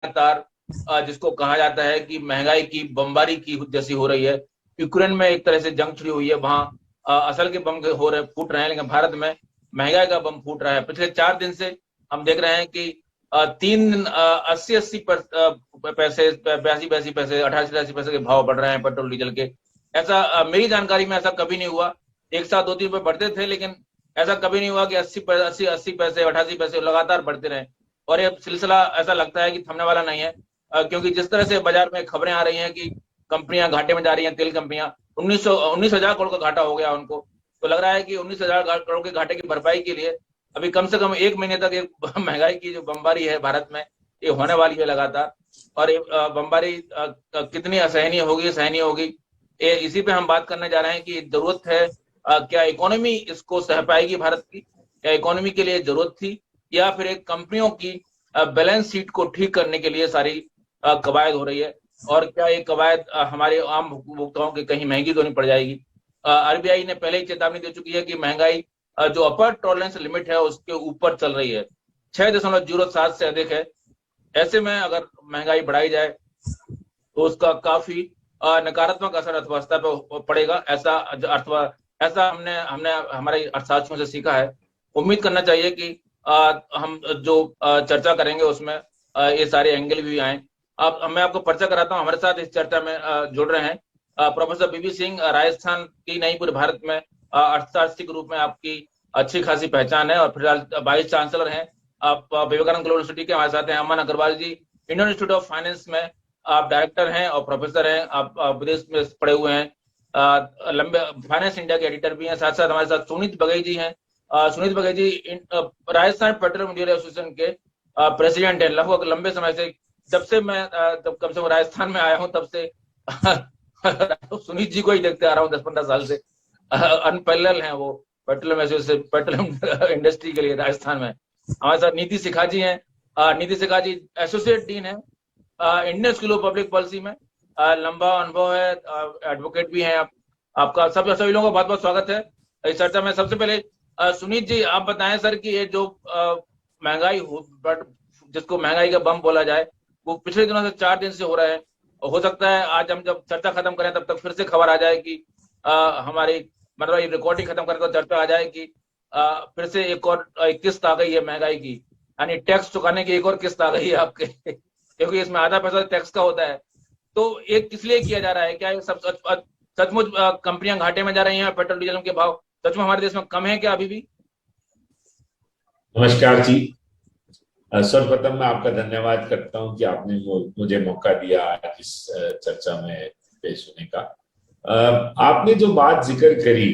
लगातार जिसको कहा जाता है कि महंगाई की बमबारी की जैसी हो रही है। यूक्रेन में एक तरह से जंग छिड़ी हुई है, वहां असल के बम हो रहे फूट रहे हैं, लेकिन भारत में महंगाई का बम फूट रहा है। पिछले 4 दिन से हम देख रहे हैं कि तीन 80-80 पैसे, 82-82 पैसे, 88-88 पैसे के भाव बढ़ रहे हैं पेट्रोल डीजल के। ऐसा मेरी जानकारी में ऐसा कभी नहीं हुआ। एक साथ 2-3 रुपए बढ़ते थे, लेकिन ऐसा कभी नहीं हुआ कि 80-80 पैसे, 88 पैसे लगातार बढ़ते रहे। और ये सिलसिला ऐसा लगता है कि थमने वाला नहीं है, क्योंकि जिस तरह से बाजार में खबरें आ रही हैं कि कंपनियां घाटे में जा रही हैं, तेल कंपनियां 19,000 करोड़ का घाटा हो गया उनको। तो लग रहा है कि 19,000 करोड़ के घाटे की भरपाई के लिए अभी कम से कम 1 महीने तक एक महंगाई की जो बमबारी है भारत में, ये होने वाली है लगातार। और ये बमबारी कितनी असहनीय होगी, सहनीय होगी, इसी पे हम बात करने जा रहे हैं कि जरूरत है, क्या इकोनॉमी इसको सह पाएगी भारत की? क्या इकोनॉमी के लिए जरूरत थी, या फिर एक कंपनियों की बैलेंस शीट को ठीक करने के लिए सारी कवायद हो रही है? और क्या ये कवायद हमारे आम उपभोक्ताओं की कहीं महंगी तो नहीं पड़ जाएगी? आरबीआई ने पहले ही चेतावनी दे चुकी है कि महंगाई जो अपर टॉलरेंस लिमिट है उसके ऊपर चल रही है, 6.07 से अधिक है। ऐसे में अगर महंगाई बढ़ाई जाए तो उसका काफी नकारात्मक असर अर्थव्यवस्था पर पड़ेगा, ऐसा अथवा ऐसा हमने हमने हमारे अर्थशास्त्रियों से सीखा है। उम्मीद करना चाहिए कि हम जो चर्चा करेंगे उसमें ये सारे एंगल भी आए। अब मैं आपको परिचय कराता हूँ, हमारे साथ इस चर्चा में जुड़ रहे हैं प्रोफेसर बीबी सिंह। राजस्थान की नहीं, पूरे भारत में अर्थशास्त्री के रूप में आपकी अच्छी खासी पहचान है, और फिलहाल वाइस चांसलर हैं आप विवेकानंद ग्लोबल यूनिवर्सिटी के। हमारे साथ हैं अमन अग्रवाल जी, इंडियन इंस्टीट्यूट ऑफ फाइनेंस में आप डायरेक्टर हैं और प्रोफेसर हैं। आप विदेश में पढ़े हुए हैं, लंबे फाइनेंस इंडिया के एडिटर भी हैं। साथ साथ हमारे साथ सुनीत बघेल जी हैं। Sunit Baghel ji Rajasthan petroleum engineer association के प्रेसिडेंट हैं लगभग लंबे समय से। जब से मैं जब कम से कम राजस्थान में आया हूँ तब से सुनीत जी को ही देखते आ रहा हूँ 10-15 साल से। अनपैरेलल हैं वो पेट्रोलियम एसोसिएशन, पेट्रोलियम इंडस्ट्री के लिए राजस्थान में। हमारे साथ नीति शिखा जी हैं। नीति शिखा जी एसोसिएट डीन है Indian school of public policy में। लंबा अनुभव है, एडवोकेट भी हैं आप। आपका सभी लोगों का बहुत बहुत स्वागत है इस चर्चा में। सबसे पहले सुनीत जी आप बताएं सर कि ये जो महंगाई जिसको महंगाई का बम बोला जाए, वो पिछले दिनों से 4 दिन से हो रहा है। हो सकता है आज हम जब चर्चा खत्म करें तब तक फिर से खबर आ जाए कि हमारी मतलब ये रिकॉर्डिंग खत्म करें तो चर्चा आ जाए कि फिर से एक और किस्त आ गई है महंगाई की, यानी टैक्स चुकाने की एक और किस्त आ गई है आपके क्योंकि इसमें आधा पैसा टैक्स का होता है। तो ये किस लिए किया जा रहा है? क्या ये सब सचमुच कंपनियां घाटे में जा रही हैं? पेट्रोल डीजल के भाव सचमुच हमारे देश में कम है क्या अभी भी? नमस्कार जी। सर्वप्रथम मैं आपका धन्यवाद करता हूं कि आपने मुझे मौका दिया आज इस चर्चा में पेश होने का। आपने जो बात जिक्र करी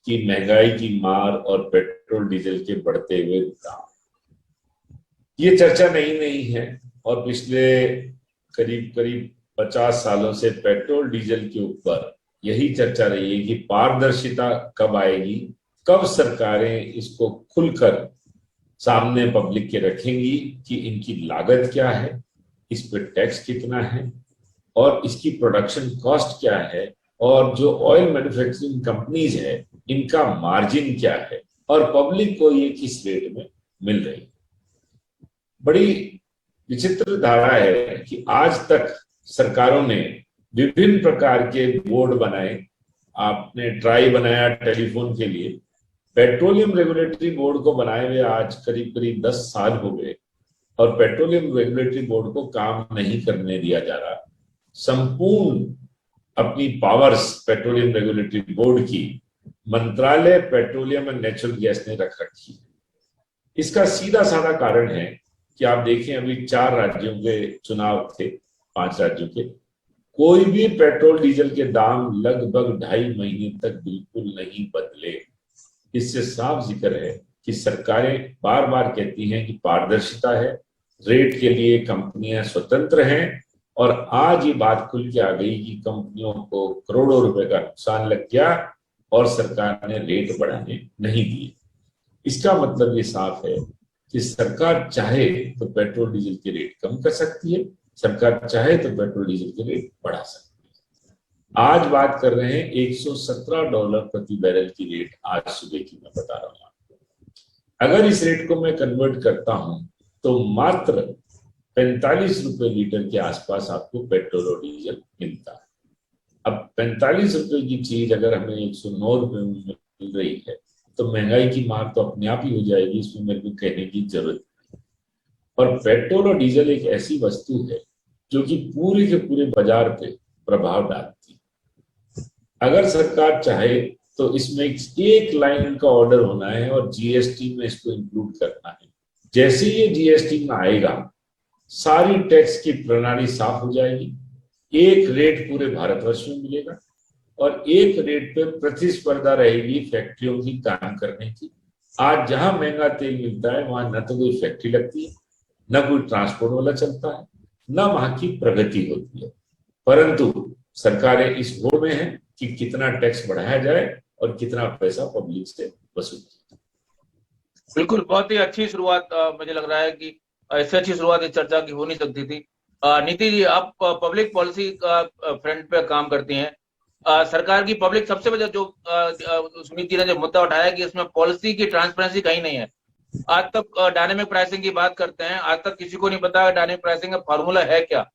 कि महंगाई की मार और पेट्रोल डीजल के बढ़ते हुए दाम, ये चर्चा नहीं है। और पिछले करीब करीब 50 सालों से पेट्रोल डीजल के ऊपर यही चर्चा रही है कि पारदर्शिता कब आएगी, कब सरकारें इसको खुलकर सामने पब्लिक के रखेंगी कि इनकी लागत क्या है, इस पर टैक्स कितना है और इसकी प्रोडक्शन कॉस्ट क्या है, और जो ऑयल मैन्युफैक्चरिंग कंपनीज है इनका मार्जिन क्या है, और पब्लिक को ये किस रेट में मिल रही है। बड़ी विचित्र धारा है कि आज तक सरकारों ने विभिन्न प्रकार के बोर्ड बनाए। आपने ट्राई बनाया टेलीफोन के लिए, पेट्रोलियम रेगुलेटरी बोर्ड को बनाए हुए आज करीब करीब 10 साल हो गए और पेट्रोलियम रेगुलेटरी बोर्ड को काम नहीं करने दिया जा रहा। संपूर्ण अपनी पावर्स पेट्रोलियम रेगुलेटरी बोर्ड की मंत्रालय पेट्रोलियम एंड नेचुरल गैस ने रख रखी है। इसका सीधा साधा कारण है कि आप देखें, अभी 4 राज्यों के चुनाव थे, 5 राज्यों के, कोई भी पेट्रोल डीजल के दाम लगभग 2.5 महीने तक बिल्कुल नहीं बदले। इससे साफ जिक्र है कि सरकारें बार बार कहती हैं कि पारदर्शिता है, रेट के लिए कंपनियां स्वतंत्र हैं, और आज ये बात खुल के आ गई कि कंपनियों को करोड़ों रुपए का नुकसान लग गया और सरकार ने रेट बढ़ाने नहीं दिए। इसका मतलब ये साफ है कि सरकार चाहे तो पेट्रोल डीजल के रेट कम कर सकती है, सरकार चाहे तो पेट्रोल डीजल के रेट बढ़ा सकती है। आज बात कर रहे हैं $117 प्रति बैरल की रेट, आज सुबह की मैं बता रहा हूं आपको। अगर इस रेट को मैं कन्वर्ट करता हूं तो मात्र ₹45 लीटर के आसपास आपको पेट्रोल और डीजल मिलता है। अब ₹45 की चीज अगर हमें ₹109 में मिल रही है तो महंगाई की मार तो अपने आप ही हो जाएगी, इसमें मेरे को कहने की जरूरत नहीं। और पेट्रोल और डीजल एक ऐसी वस्तु है जो कि पूरे के पूरे बाजार पे प्रभाव डालती है। अगर सरकार चाहे तो इसमें एक लाइन का ऑर्डर होना है और जीएसटी में इसको इंक्लूड करना है। जैसे ये जीएसटी में आएगा, सारी टैक्स की प्रणाली साफ हो जाएगी, एक रेट पूरे भारतवर्ष में मिलेगा और एक रेट पे प्रतिस्पर्धा रहेगी फैक्ट्रियों की काम करने की। आज जहां महंगा तेल मिलता है वहां न तो कोई फैक्ट्री लगती है, न कोई ट्रांसपोर्ट वाला चलता है, न वहां की प्रगति होती है। परंतु सरकारें इस होड़ में है कि कितना टैक्स बढ़ाया जाए और कितना पैसा पब्लिक से वसूल किया। बिल्कुल, बहुत ही अच्छी शुरुआत। मुझे लग रहा है कि इससे अच्छी शुरुआत इस चर्चा की हो नहीं सकती थी। नीति जी, आप पब्लिक पॉलिसी का फ्रंट पे काम करती हैं। सरकार की पब्लिक सबसे बड़ा जो नीति ने जो मुद्दा उठाया कि इसमें पॉलिसी की ट्रांसपेरेंसी कहीं नहीं है। आज तक डायनेमिक प्राइसिंग की बात करते हैं, आज तक किसी को नहीं पता डायनेमिक प्राइसिंग का फॉर्मूला है क्या,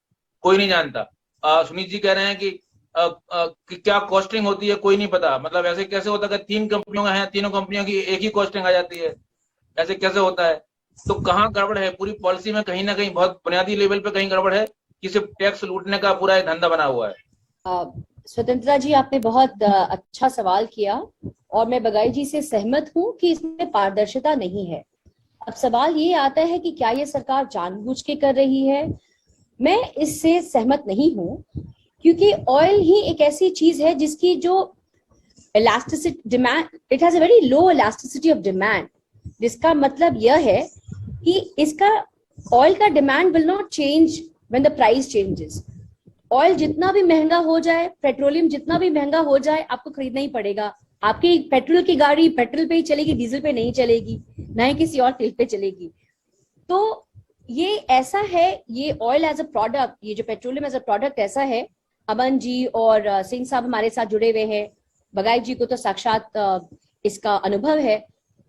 कोई नहीं जानता। सुनीत जी कह रहे हैं कि क्या कॉस्टिंग होती है, कोई नहीं पता। मतलब ऐसे कैसे होता है कि 3 कंपनियों हैं, तीनों कंपनियों की एक ही कॉस्टिंग आ जाती है, ऐसे कैसे होता है? तो कहाँ गड़बड़ है पूरी पॉलिसी में? कहीं ना कहीं बहुत बुनियादी लेवल पे कहीं गड़बड़ है कि सिर्फ टैक्स लूटने का पूरा एक धंधा बना हुआ है। स्वतंत्रता जी, आपने बहुत अच्छा सवाल किया और मैं बगाई जी से सहमत हूँ कि इसमें पारदर्शिता नहीं है। अब सवाल ये आता है कि क्या ये सरकार जानबूझ के कर रही है? मैं इससे सहमत नहीं हूँ, क्योंकि ऑयल ही एक ऐसी चीज है जिसकी जो elasticity demand, it has a very low elasticity of demand, जिसका मतलब यह है कि इसका ऑयल का demand will not change when the price changes. Oil जितना भी महंगा हो जाए, पेट्रोलियम जितना भी महंगा हो जाए, आपको खरीदना ही पड़ेगा। आपकी पेट्रोल की गाड़ी पेट्रोल पे ही चलेगी, डीजल पे नहीं चलेगी, ना ही किसी और तेल पे चलेगी। तो ये ऐसा है, ये ऑयल एज अ प्रोडक्ट, ये जो पेट्रोलियम एज अ प्रोडक्ट ऐसा है। अमन जी और सिंह साहब हमारे साथ जुड़े हुए हैं, बगाई जी को तो साक्षात इसका अनुभव है।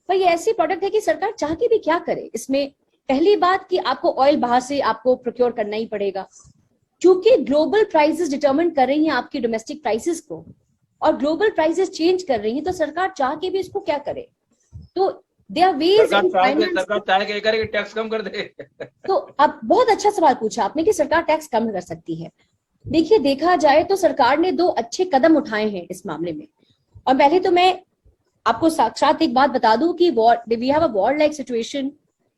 पर ये ऐसी प्रोडक्ट है कि सरकार चाह के भी क्या करे इसमें। पहली बात कि आपको ऑयल बाहर से आपको प्रोक्योर करना ही पड़ेगा, क्योंकि ग्लोबल प्राइसेस डिटरमिन कर रही हैं आपकी डोमेस्टिक प्राइसेस को, और ग्लोबल प्राइसेस चेंज कर रही हैं, तो सरकार चाह के भी इसको क्या करे। तो they are ways in finance. सरकार चाहे क्या करे कि टैक्स कम कर दे। तो अब बहुत अच्छा सवाल पूछा आपने कि सरकार टैक्स कम कर सकती है। देखिए, देखा जाए तो सरकार ने 2 अच्छे कदम उठाए हैं इस मामले में। और पहले तो मैं आपको साक्षात एक बात बता दूं कि we have a war like situation.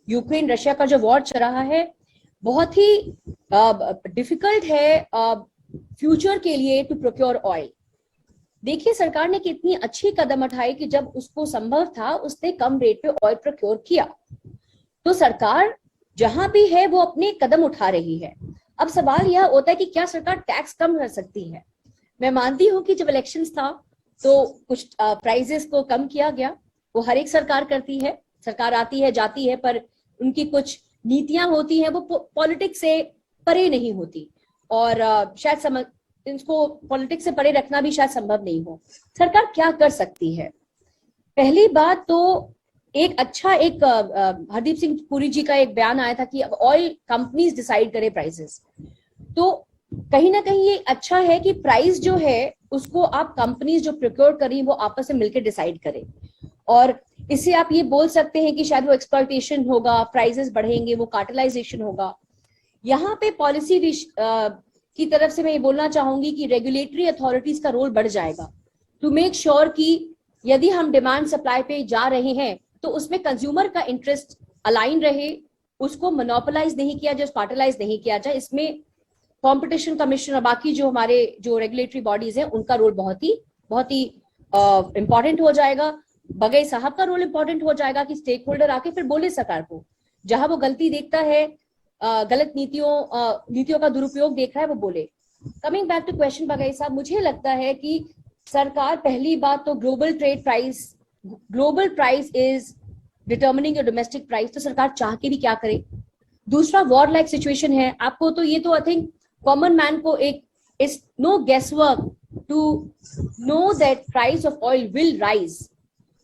Ukraine Russia का जो वॉर चल रहा है बहुत ही डिफिकल्ट है फ्यूचर के लिए टू प्रोक्योर ऑयल। देखिए, सरकार ने कितनी अच्छी कदम उठाई कि जब उसको संभव था उसने कम रेट पे ऑयल प्रोक्योर किया। तो सरकार जहां भी है वो अपने कदम उठा रही है। अब सवाल यह होता है कि क्या सरकार टैक्स कम कर सकती है। मैं मानती हूँ कि जब इलेक्शंस था तो कुछ प्राइजेस को कम किया गया, वो हर एक सरकार करती है, सरकार आती है जाती है, पर उनकी कुछ नीतियां होती हैं वो पॉलिटिक्स से परे नहीं होती, और शायद इनको पॉलिटिक्स से परे रखना भी शायद संभव नहीं हो। सरकार क्या कर सकती है? पहली बात तो एक हरदीप सिंह पुरी जी का एक बयान आया था कि अब ऑयल कंपनीज डिसाइड करे प्राइसेस। तो कहीं ना कहीं ये अच्छा है कि प्राइस जो है उसको आप कंपनीज जो प्रोक्योर करें वो आपस में मिलकर डिसाइड करें, और इससे आप ये बोल सकते हैं कि शायद वो एक्सप्लॉयटेशन होगा, प्राइसेस बढ़ेंगे, वो कार्टेलाइजेशन होगा। यहाँ पे पॉलिसी की तरफ से मैं ये बोलना चाहूंगी कि रेगुलेटरी अथॉरिटीज का रोल बढ़ जाएगा टू मेक श्योर कि यदि हम डिमांड सप्लाई पे जा रहे हैं तो उसमें कंज्यूमर का इंटरेस्ट अलाइन रहे, उसको मोनोपोलाइज नहीं किया जाए, कार्टेलाइज नहीं किया जाए। इसमें कंपटीशन कमीशन और बाकी जो हमारे जो रेगुलेटरी बॉडीज हैं उनका रोल बहुत ही इंपॉर्टेंट हो जाएगा। बगई साहब का रोल इंपॉर्टेंट हो जाएगा कि स्टेक होल्डर आके फिर बोले सरकार को, जहां वो गलती देखता है, गलत नीतियों का दुरुपयोग देख रहा है, वो बोले। Coming back to question Bagai साहब, मुझे लगता है कि सरकार पहली बात तो global price is determining your domestic price, तो सरकार चाह के भी क्या करे। दूसरा, वॉर लाइक सिचुएशन है, आपको तो ये तो आई थिंक कॉमन मैन को it's no guesswork to know that price of oil will rise.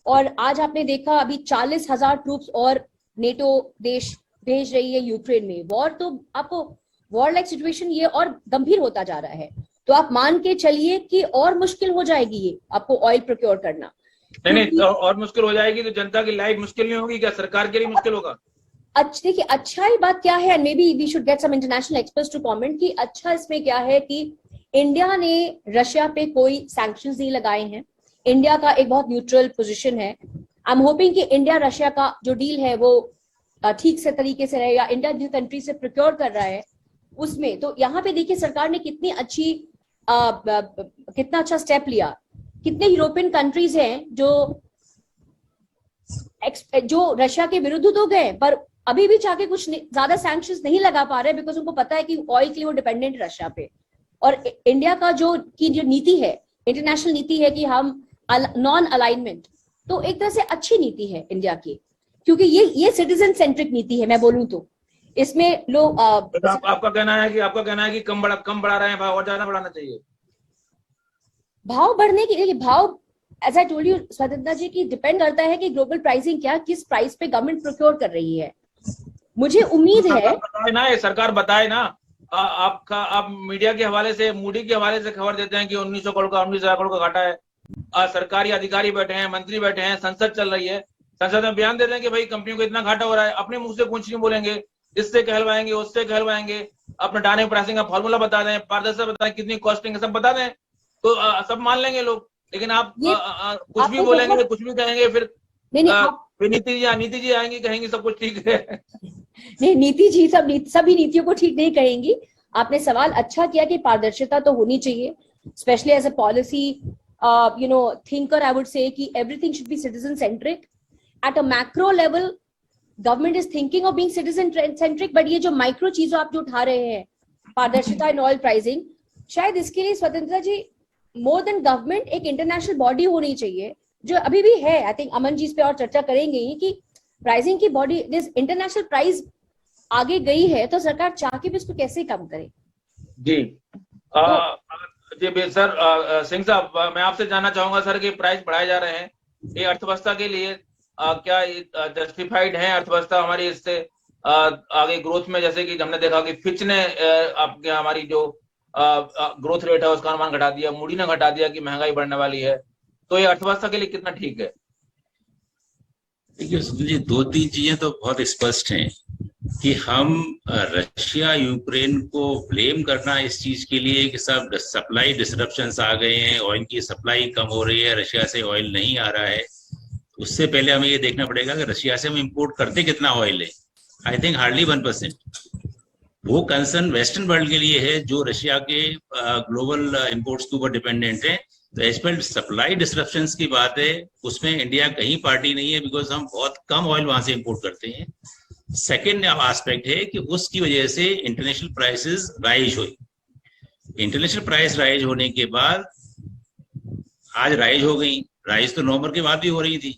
और आज आपने देखा अभी 40,000 ट्रूप्स और नेटो देश भेज रही है यूक्रेन में, वॉर तो आपको वॉर लाइक सिचुएशन ये और गंभीर होता जा रहा है, तो आप मान के चलिए कि और मुश्किल हो जाएगी ये आपको ऑयल प्रोक्योर करना। नहीं, और मुश्किल हो जाएगी तो जनता की लाइफ मुश्किल नहीं होगी क्या? सरकार के लिए मुश्किल होगा? अच्छा देखिए, अच्छा ही बात क्या है, maybe we should get some international experts to comment कि अच्छा इसमें क्या है कि इंडिया ने रशिया पे कोई सैंक्शंस नहीं लगाए हैं। इंडिया का एक बहुत न्यूट्रल पोजीशन है। आई एम होपिंग कि इंडिया रशिया का जो डील है वो ठीक से तरीके से रहे, या इंडिया जिस कंट्री से प्रोक्योर कर रहा है उसमें। तो यहाँ पे देखिए सरकार ने कितनी अच्छी कितना अच्छा स्टेप लिया। कितने यूरोपियन कंट्रीज हैं जो रशिया के विरुद्ध तो गए, पर अभी भी चाहे कुछ ज्यादा सैंक्शंस नहीं लगा पा रहे, बिकॉज उनको पता है कि ऑयल के लिए वो डिपेंडेंट है रशिया पे। और इंडिया का जो नीति है, इंटरनेशनल नीति है कि हम नॉन अलाइनमेंट, तो एक तरह से अच्छी नीति है इंडिया की, क्योंकि ये सिटीजन सेंट्रिक नीति है। मैं बोलूं तो इसमें लोग आपका कहना है कि कम बढ़ा रहे हैं भाव, और ज्यादा बढ़ाना चाहिए? भाव बढ़ने के लिए भाव, एज आई टोल्ड यू स्वतंत्रता जी, की डिपेंड करता है कि ग्लोबल प्राइसिंग क्या, किस प्राइस पे गवर्नमेंट प्रोक्योर कर रही है। मुझे उम्मीद है सरकार बताए ना। आप मीडिया के हवाले से, मूडी के हवाले से खबर देते हैं कि 1900 करोड़ का 19,000 करोड़ का घाटा है। सरकारी अधिकारी बैठे हैं, मंत्री बैठे हैं, संसद चल रही है, संसद में बयान देते हैं कि भाई कंपनियों को इतना घाटा हो रहा है। अपने मुंह से कुछ नहीं बोलेंगे, इससे कहलवाएंगे, उससे कहलवाएंगे, अपना डायनेमिक प्राइसिंग का फॉर्मूला बता दें, पारदर्शिता बताएं, कितनी कॉस्टिंग है सब बता दें, तो सब मान लेंगे लोग। लेकिन आप कुछ भी बोलेंगे, कुछ भी कहेंगे, फिर नीति जी आएंगी, कहेंगी सब कुछ ठीक है। नहीं, नीति जी सभी नीतियों को ठीक नहीं कहेंगी। आपने सवाल अच्छा किया कि पारदर्शिता तो होनी चाहिए, specially as a policy thinker. I would say कि everything should be citizen centric at a macro level. Government is thinking of being citizen centric, but ये जो माइक्रो चीजों आप जो उठा रहे हैं, पारदर्शिता इन ऑयल प्राइसिंग, शायद इसके लिए स्वतंत्रता जी मोर देन गवर्नमेंट एक इंटरनेशनल बॉडी होनी चाहिए, जो अभी भी है। आई थिंक अमन जी इस पे और चर्चा करेंगे ही कि प्राइसिंग की बॉडी, दिस इंटरनेशनल प्राइस आगे गई है, तो सरकार चाह के भी इसको कैसे कम करे। जी जी सर, सिंह साहब, मैं आपसे जानना चाहूंगा सर कि प्राइस बढ़ाए जा रहे हैं, ये अर्थव्यवस्था के लिए क्या जस्टिफाइड है? अर्थव्यवस्था हमारी इससे आगे ग्रोथ में, जैसे कि हमने देखा कि फिच ने आपके हमारी जो ग्रोथ रेट है उसका अनुमान घटा दिया, मूडी ने घटा दिया कि महंगाई बढ़ने वाली है, तो ये अर्थव्यवस्था के लिए कितना ठीक है? देखिए जी, 2-3 चीजें तो बहुत स्पष्ट हैं कि हम रशिया यूक्रेन को ब्लेम करना इस चीज के लिए कि सब सप्लाई डिसरप्शंस आ गए हैं, ऑयल की सप्लाई कम हो रही है, रशिया से ऑयल नहीं आ रहा है। उससे पहले हमें ये देखना पड़ेगा कि रशिया से हम इंपोर्ट करते कितना ऑयल है। I think hardly 1%। वो कंसर्न वेस्टर्न वर्ल्ड के लिए है जो रशिया के ग्लोबल इंपोर्ट्स के ऊपर डिपेंडेंट है। तो एज पर सप्लाई डिसरप्शंस की बात है, उसमें इंडिया कहीं पार्टी नहीं है, बिकॉज हम बहुत कम ऑयल वहां से इंपोर्ट करते हैं। सेकेंड एस्पेक्ट है कि उसकी वजह से इंटरनेशनल प्राइसेस राइज हुई। इंटरनेशनल प्राइस राइज होने के बाद आज राइज हो गई, राइज तो नवंबर के बाद भी हो रही थी।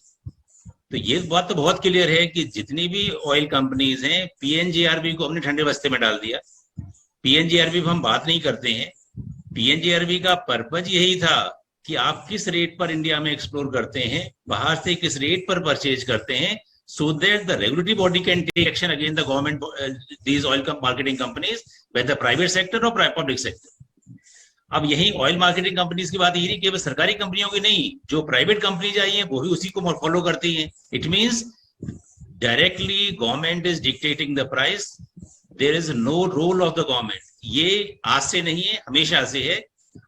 तो ये बात तो बहुत क्लियर है कि जितनी भी ऑयल कंपनीज हैं, पीएनजीआरबी को हमने ठंडे बस्ते में डाल दिया। पीएनजीआरबी पर हम बात नहीं करते हैं। पीएनजीआरबी का पर्पज यही था कि आप किस रेट पर इंडिया में एक्सप्लोर करते हैं, बाहर से किस रेट पर परचेज करते हैं, so that the regulatory body can take action against the government, these oil marketing companies, whether private sector or public sector. अब यही ऑयल मार्केटिंग कंपनीज की बात यही केवल सरकारी कंपनियों की नहीं, जो प्राइवेट कंपनीज आई हैं वो भी उसी को फॉलो करती हैं। It means directly government is dictating the price, there is no role of the government. ये आज से नहीं है, हमेशा से है।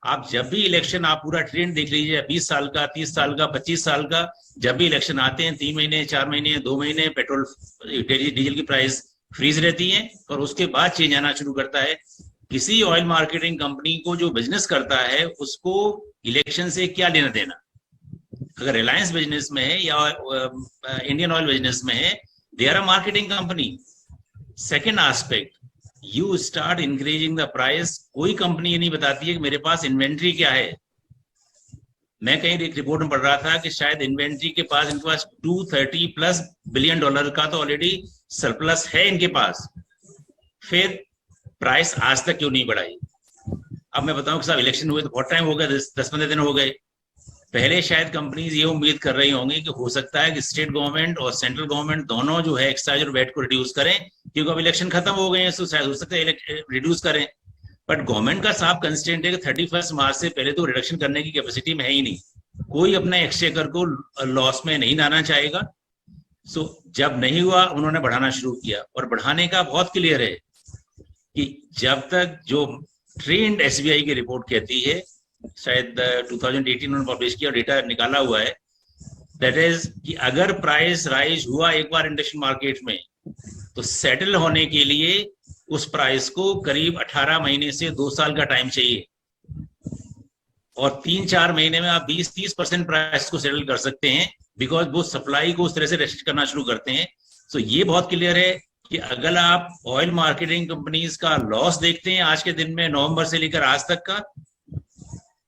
आप जब भी इलेक्शन, आप पूरा ट्रेंड देख लीजिए, 20 साल का, 30 साल का, 25 साल का, जब भी इलेक्शन आते हैं 3 महीने, 4 महीने, 2 महीने पेट्रोल डीजल की प्राइस फ्रीज रहती है और उसके बाद चेंज आना शुरू करता है। किसी ऑयल मार्केटिंग कंपनी को जो बिजनेस करता है उसको इलेक्शन से क्या लेना देना। अगर रिलायंस बिजनेस में है या इंडियन ऑयल बिजनेस में है, they are a marketing company. Second aspect, you start increasing the price. कोई कंपनी ये नहीं बताती है कि मेरे पास इन्वेंट्री क्या है। मैं कहीं एक रिपोर्ट में पढ़ रहा था कि शायद इन्वेंट्री के पास, इनके पास $230+ बिलियन का तो ऑलरेडी सरप्लस है इनके पास। फिर प्राइस आज तक क्यों नहीं बढ़ाई? अब मैं बताऊं कि साहब इलेक्शन हुए तो बहुत टाइम हो गया, 10-15 दिन हो गए। पहले शायद कंपनीज ये उम्मीद कर रही होंगी कि हो सकता है कि स्टेट गवर्नमेंट और सेंट्रल गवर्नमेंट दोनों जो है एक्साइज और वैट को रिड्यूस करें, क्योंकि अब इलेक्शन खत्म हो गए हैं, तो शायद हो सकता है रिड्यूस करें। बट गवर्नमेंट का साफ कंस्टेंट है कि 31 मार्च से पहले तो रिडक्शन करने की कैपेसिटी में है ही नहीं, कोई अपने एक्सचेकर को लॉस में नहीं लाना चाहेगा। सो जब नहीं हुआ उन्होंने बढ़ाना शुरू किया, और बढ़ाने का बहुत क्लियर है कि जब तक जो ट्रेंड एसबीआई की रिपोर्ट कहती है, शायद 2018 उन्होंने पब्लिश किया, डेटा निकाला हुआ है, दैट इज कि अगर प्राइस राइज हुआ एक बार इंडस्ट्रियल मार्केट में, तो सेटल होने के लिए उस प्राइस को करीब 18 महीने से 2 साल का टाइम चाहिए, और 3-4 महीने में आप 20-30% प्राइस को सेटल कर सकते हैं, बिकॉज वो सप्लाई को उस तरह से रेस्ट्रिक्ट करना शुरू करते हैं। सो ये बहुत क्लियर है कि अगर आप ऑयल मार्केटिंग कंपनीज का लॉस देखते हैं आज के दिन में, नवंबर से लेकर आज तक का,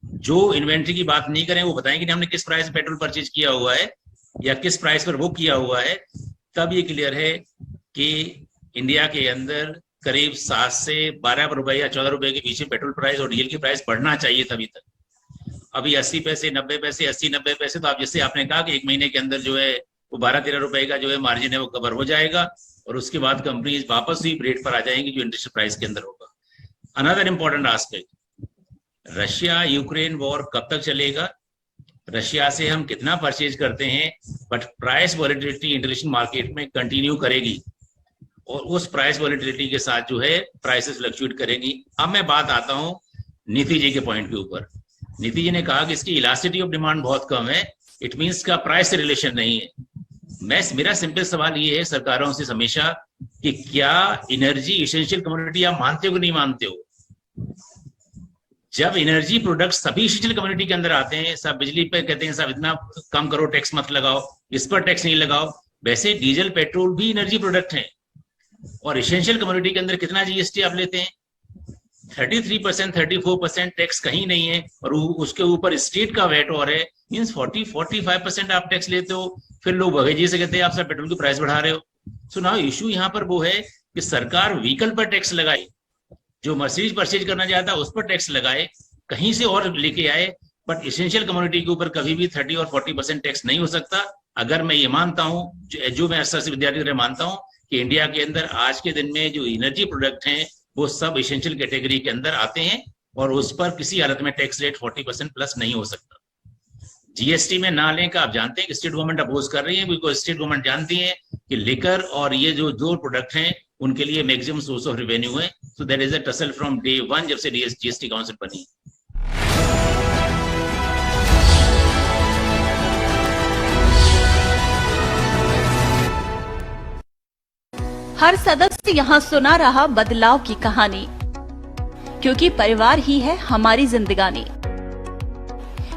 जो इन्वेंट्री की बात नहीं करें, वो बताएं कि हमने किस प्राइस पेट्रोल परचेज किया हुआ है या किस प्राइस पर वो किया हुआ है, तब ये क्लियर है कि इंडिया के अंदर करीब 7 से 12 रुपए या 14 रुपए के बीच में पेट्रोल प्राइस और डीजल की प्राइस बढ़ना चाहिए तभी तक। अभी 80 पैसे 90 पैसे 80-90 पैसे, तो आप जैसे आपने कहा कि एक महीने के अंदर जो है वो 12-13 रुपए का जो है मार्जिन है वो कवर हो जाएगा, और उसके बाद कंपनीज वापस ही रेट पर आ जाएंगी जो इंडस्ट्रियल प्राइस के अंदर होगा। Another important aspect, Russia Ukraine war कब तक चलेगा, रशिया से हम कितना परचेज करते हैं, but price volatility international market में कंटिन्यू करेगी, और उस प्राइस वॉलेटिलिटी के साथ जो है प्राइसेस फ्लक्चुएट करेंगी। अब मैं बात आता हूं नीति जी के पॉइंट के ऊपर। नीति जी ने कहा कि इसकी इलास्टिसिटी ऑफ डिमांड बहुत कम है, इट मींस का प्राइस से रिलेशन नहीं है। मेरा सिंपल सवाल ये है सरकारों से हमेशा कि क्या एनर्जी इसेंशियल कमोडिटी आप मानते हो कि नहीं मानते हो? जब एनर्जी प्रोडक्ट्स सभी इसेंशियल कम्युनिटी के अंदर आते हैं, सब बिजली पे कहते हैं सब इतना कम करो, टैक्स मत लगाओ, इस पर टैक्स नहीं लगाओ, वैसे डीजल पेट्रोल भी एनर्जी प्रोडक्ट हैं, और इसेंशियल कम्युनिटी के अंदर कितना जीएसटी आप लेते हैं? 33%, 34% टैक्स कहीं नहीं है, और उसके ऊपर स्टेट का वेट और है, मींस 40-45% आप टैक्स लेते हो। फिर लोग बगैजी से कहते हैं आप सब पेट्रोल की प्राइस बढ़ा रहे हो। सो नाउ इशू यहाँ पर वो है कि सरकार व्हीकल पर टैक्स लगाए, जो मर्सिडीज परचेज करना चाहता है उस पर टैक्स लगाए, कहीं से और लेके आए, बट इसेंशियल कम्युनिटी के ऊपर कभी भी 30 और 40% टैक्स नहीं हो सकता। अगर मैं ये मानता हूँ, जो मैं अक्सर से विद्यार्थी की तरह मानता हूँ कि इंडिया के अंदर आज के दिन में जो एनर्जी प्रोडक्ट हैं वो सब इसेंशियल कैटेगरी के अंदर आते हैं, और उस पर किसी हालत में टैक्स रेट 40% प्लस नहीं हो सकता। जीएसटी में ना लें का आप जानते हैं कि स्टेट गवर्नमेंट अपोज कर रही है, बिकॉज स्टेट गवर्नमेंट जानती है कि लिकर और ये जो दो प्रोडक्ट हैं उनके लिए मैक्सिमम सोर्स ऑफ रेवेन्यू है। So that is a tussle from day 1 जब से जीएसटी काउंसिल बनी। हर सदस्य यहाँ सुना रहा बदलाव की कहानी, क्योंकि परिवार ही है हमारी जिंदगानी।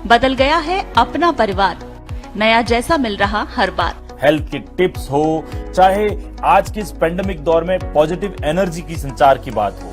बदल गया है अपना परिवार, नया जैसा मिल रहा हर बार। हेल्थ के टिप्स हो, चाहे आज के इस पेंडेमिक दौर में पॉजिटिव एनर्जी की संचार की बात हो,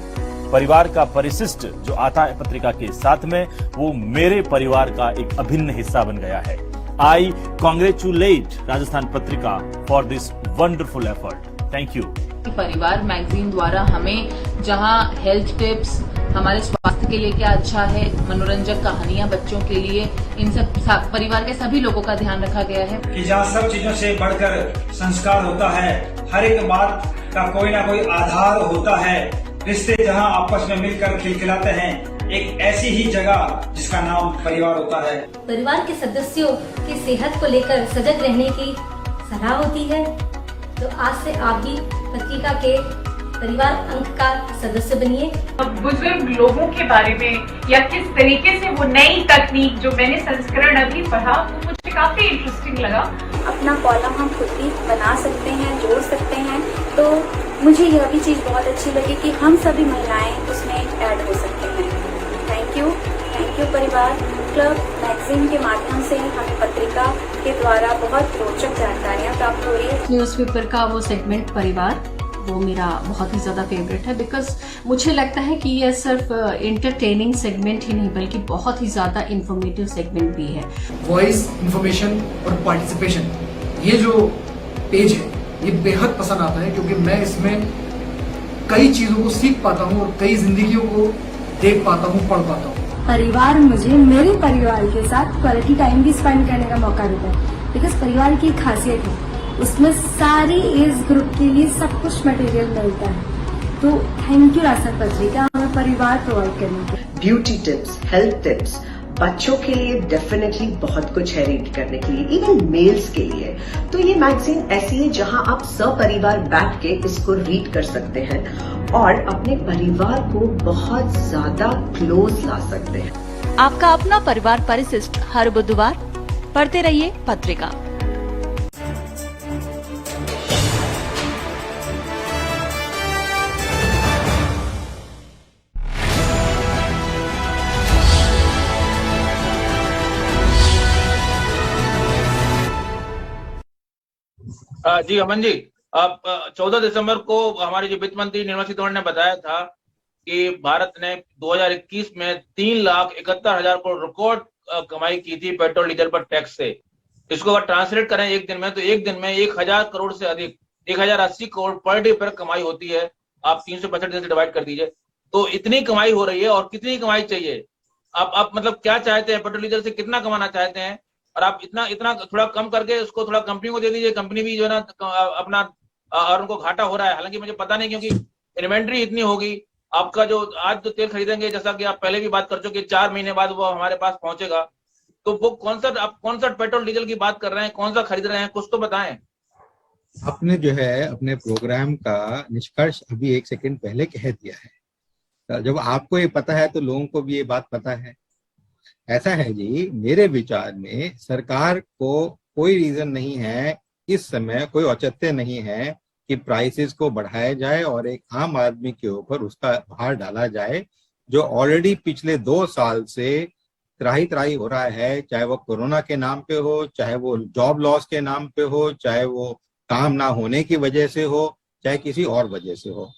परिवार का परिशिष्ट जो आता है पत्रिका के साथ में, वो मेरे परिवार का एक अभिन्न हिस्सा बन गया है। आई congratulate Rajasthan Patrika for this wonderful effort. Thank you. परिवार मैगजीन द्वारा हमें जहां हेल्थ टिप्स, हमारे स्वास्थ्य के लिए क्या अच्छा है, मनोरंजक कहानियां बच्चों के लिए, इन सब परिवार के सभी लोगों का ध्यान रखा गया है कि जहाँ सब चीजों से बढ़कर संस्कार होता है, हर एक बात का कोई ना कोई आधार होता है, रिश्ते जहाँ आपस में मिलकर खिलखिलाते हैं, एक ऐसी ही जगह जिसका नाम परिवार होता है। परिवार के सदस्यों की सेहत को लेकर सजग रहने की सलाह होती है, तो आज से आप भी पत्रिका के परिवार अंक का सदस्य बनिए। बुजुर्ग लोगों के बारे में या किस तरीके से वो नई तकनीक, जो मैंने संस्करण अभी पढ़ा वो मुझे काफी इंटरेस्टिंग लगा। अपना कॉलम हम खुद भी बना सकते हैं, जोड़ सकते हैं, तो मुझे यह भी चीज बहुत अच्छी लगी कि हम सभी महिलाएं उसमें ऐड हो सकते हैं। थैंक यू परिवार क्लब मैगजीन के माध्यम से हमें पत्रिका के द्वारा बहुत रोचक जानकारियाँ प्राप्त हो रही है। न्यूज़पेपर का वो सेगमेंट परिवार, वो मेरा बहुत ही ज़्यादा फेवरेट है, बिकॉज मुझे लगता है कि यह सिर्फ इंटरटेनिंग सेगमेंट ही नहीं बल्कि बहुत ही ज़्यादा इंफॉर्मेटिव सेगमेंट भी है। वॉइस, इंफॉर्मेशन और पार्टिसिपेशन, ये जो पेज है ये बेहद पसंद आता है, क्योंकि मैं इसमें कई चीज़ों को सीख पाता हूँ और कई जिंदगियों को देख पाता हूँ, पढ़ पाता हूँ। परिवार मुझे मेरे परिवार के साथ क्वालिटी टाइम भी स्पेंड करने का मौका देता है। बिकॉज परिवार की एक खासियत है, उसमें सारी एज ग्रुप के लिए सब कुछ मटेरियल मिलता है। तो थैंक यू राजस्थान पत्रिका हमें परिवार प्रोवाइड करने के। ब्यूटी टिप्स, हेल्थ टिप्स, बच्चों के लिए डेफिनेटली बहुत कुछ है रीड करने के लिए, इवन मेल्स के लिए। तो ये मैगजीन ऐसी है जहां आप सपरिवार बैठ के इसको रीड कर सकते हैं और अपने परिवार को बहुत ज्यादा क्लोज ला सकते हैं। आपका अपना परिवार परिशिष्ट हर बुधवार पढ़ते रहिए पत्रिका। जी अमन जी, 14 दिसंबर को हमारे जो वित्त मंत्री निर्मला सीतारमण ने बताया था कि भारत ने 2021 में 3,71,000 करोड़ रिकॉर्ड कमाई की थी पेट्रोल डीजल पर टैक्स से। इसको अगर ट्रांसलेट करें एक दिन में, तो एक दिन में 1,000 करोड़ से अधिक, 1,080 करोड़ पर डे पर कमाई होती है। आप 365 दिन से डिवाइड कर दीजिए, तो इतनी कमाई हो रही है। और कितनी कमाई चाहिए? आप मतलब क्या चाहते हैं, पेट्रोल डीजल से कितना कमाना चाहते हैं? और आप इतना थोड़ा कम करके उसको थोड़ा कंपनी को दे दीजिए, कंपनी भी जो है ना अपना, और उनको घाटा हो रहा है। हालांकि मुझे पता नहीं, क्योंकि इन्वेंट्री इतनी होगी। आपका जो आज जो तेल खरीदेंगे, जैसा कि आप पहले भी बात कर चुके, 4 महीने बाद वो हमारे पास पहुंचेगा, तो वो आप कौन सा पेट्रोल डीजल की बात कर रहे हैं, कौन सा खरीद रहे हैं, कुछ तो बताएं। आपने जो है अपने प्रोग्राम का निष्कर्ष अभी 1 सेकंड पहले कह दिया है। जब आपको ये पता है तो लोगों को भी ये बात पता है। ऐसा है जी, मेरे विचार में सरकार को कोई रीजन नहीं है, इस समय कोई औचित्य नहीं है कि प्राइसेस को बढ़ाया जाए और एक आम आदमी के ऊपर उसका भार डाला जाए, जो ऑलरेडी पिछले 2 साल से त्राही त्राही हो रहा है। चाहे वो कोरोना के नाम पे हो, चाहे वो जॉब लॉस के नाम पे हो, चाहे वो काम ना होने की वजह से हो, चाहे किसी और वजह से हो।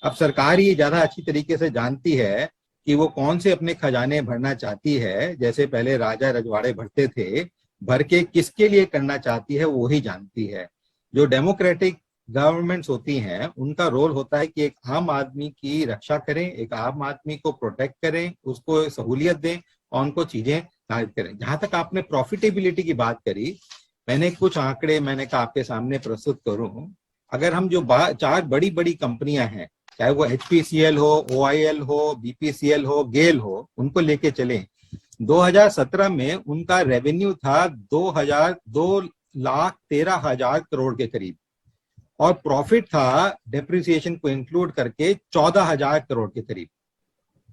अब सरकार ये ज्यादा अच्छी तरीके से जानती है कि वो कौन से अपने खजाने भरना चाहती है। जैसे पहले राजा रजवाड़े भरते थे, भर के किसके लिए करना चाहती है वो ही जानती है। जो डेमोक्रेटिक गवर्नमेंट्स होती हैं, उनका रोल होता है कि एक आम आदमी की रक्षा करें, एक आम आदमी को प्रोटेक्ट करें, उसको सहूलियत दें और उनको चीजें साबित करें। जहां तक आपने प्रॉफिटेबिलिटी की बात करी, मैंने कुछ आंकड़े कहा आपके सामने प्रस्तुत करूं। अगर हम जो 4 बड़ी बड़ी कंपनियां हैं, चाहे वो HPCL हो, OIL हो, BPCL हो, गेल हो, उनको लेके चलें, 2017 में उनका रेवेन्यू था 2,13,000 करोड़ के करीब, और प्रॉफिट था डेप्रिसिएशन को इंक्लूड करके 14,000 करोड़ के करीब।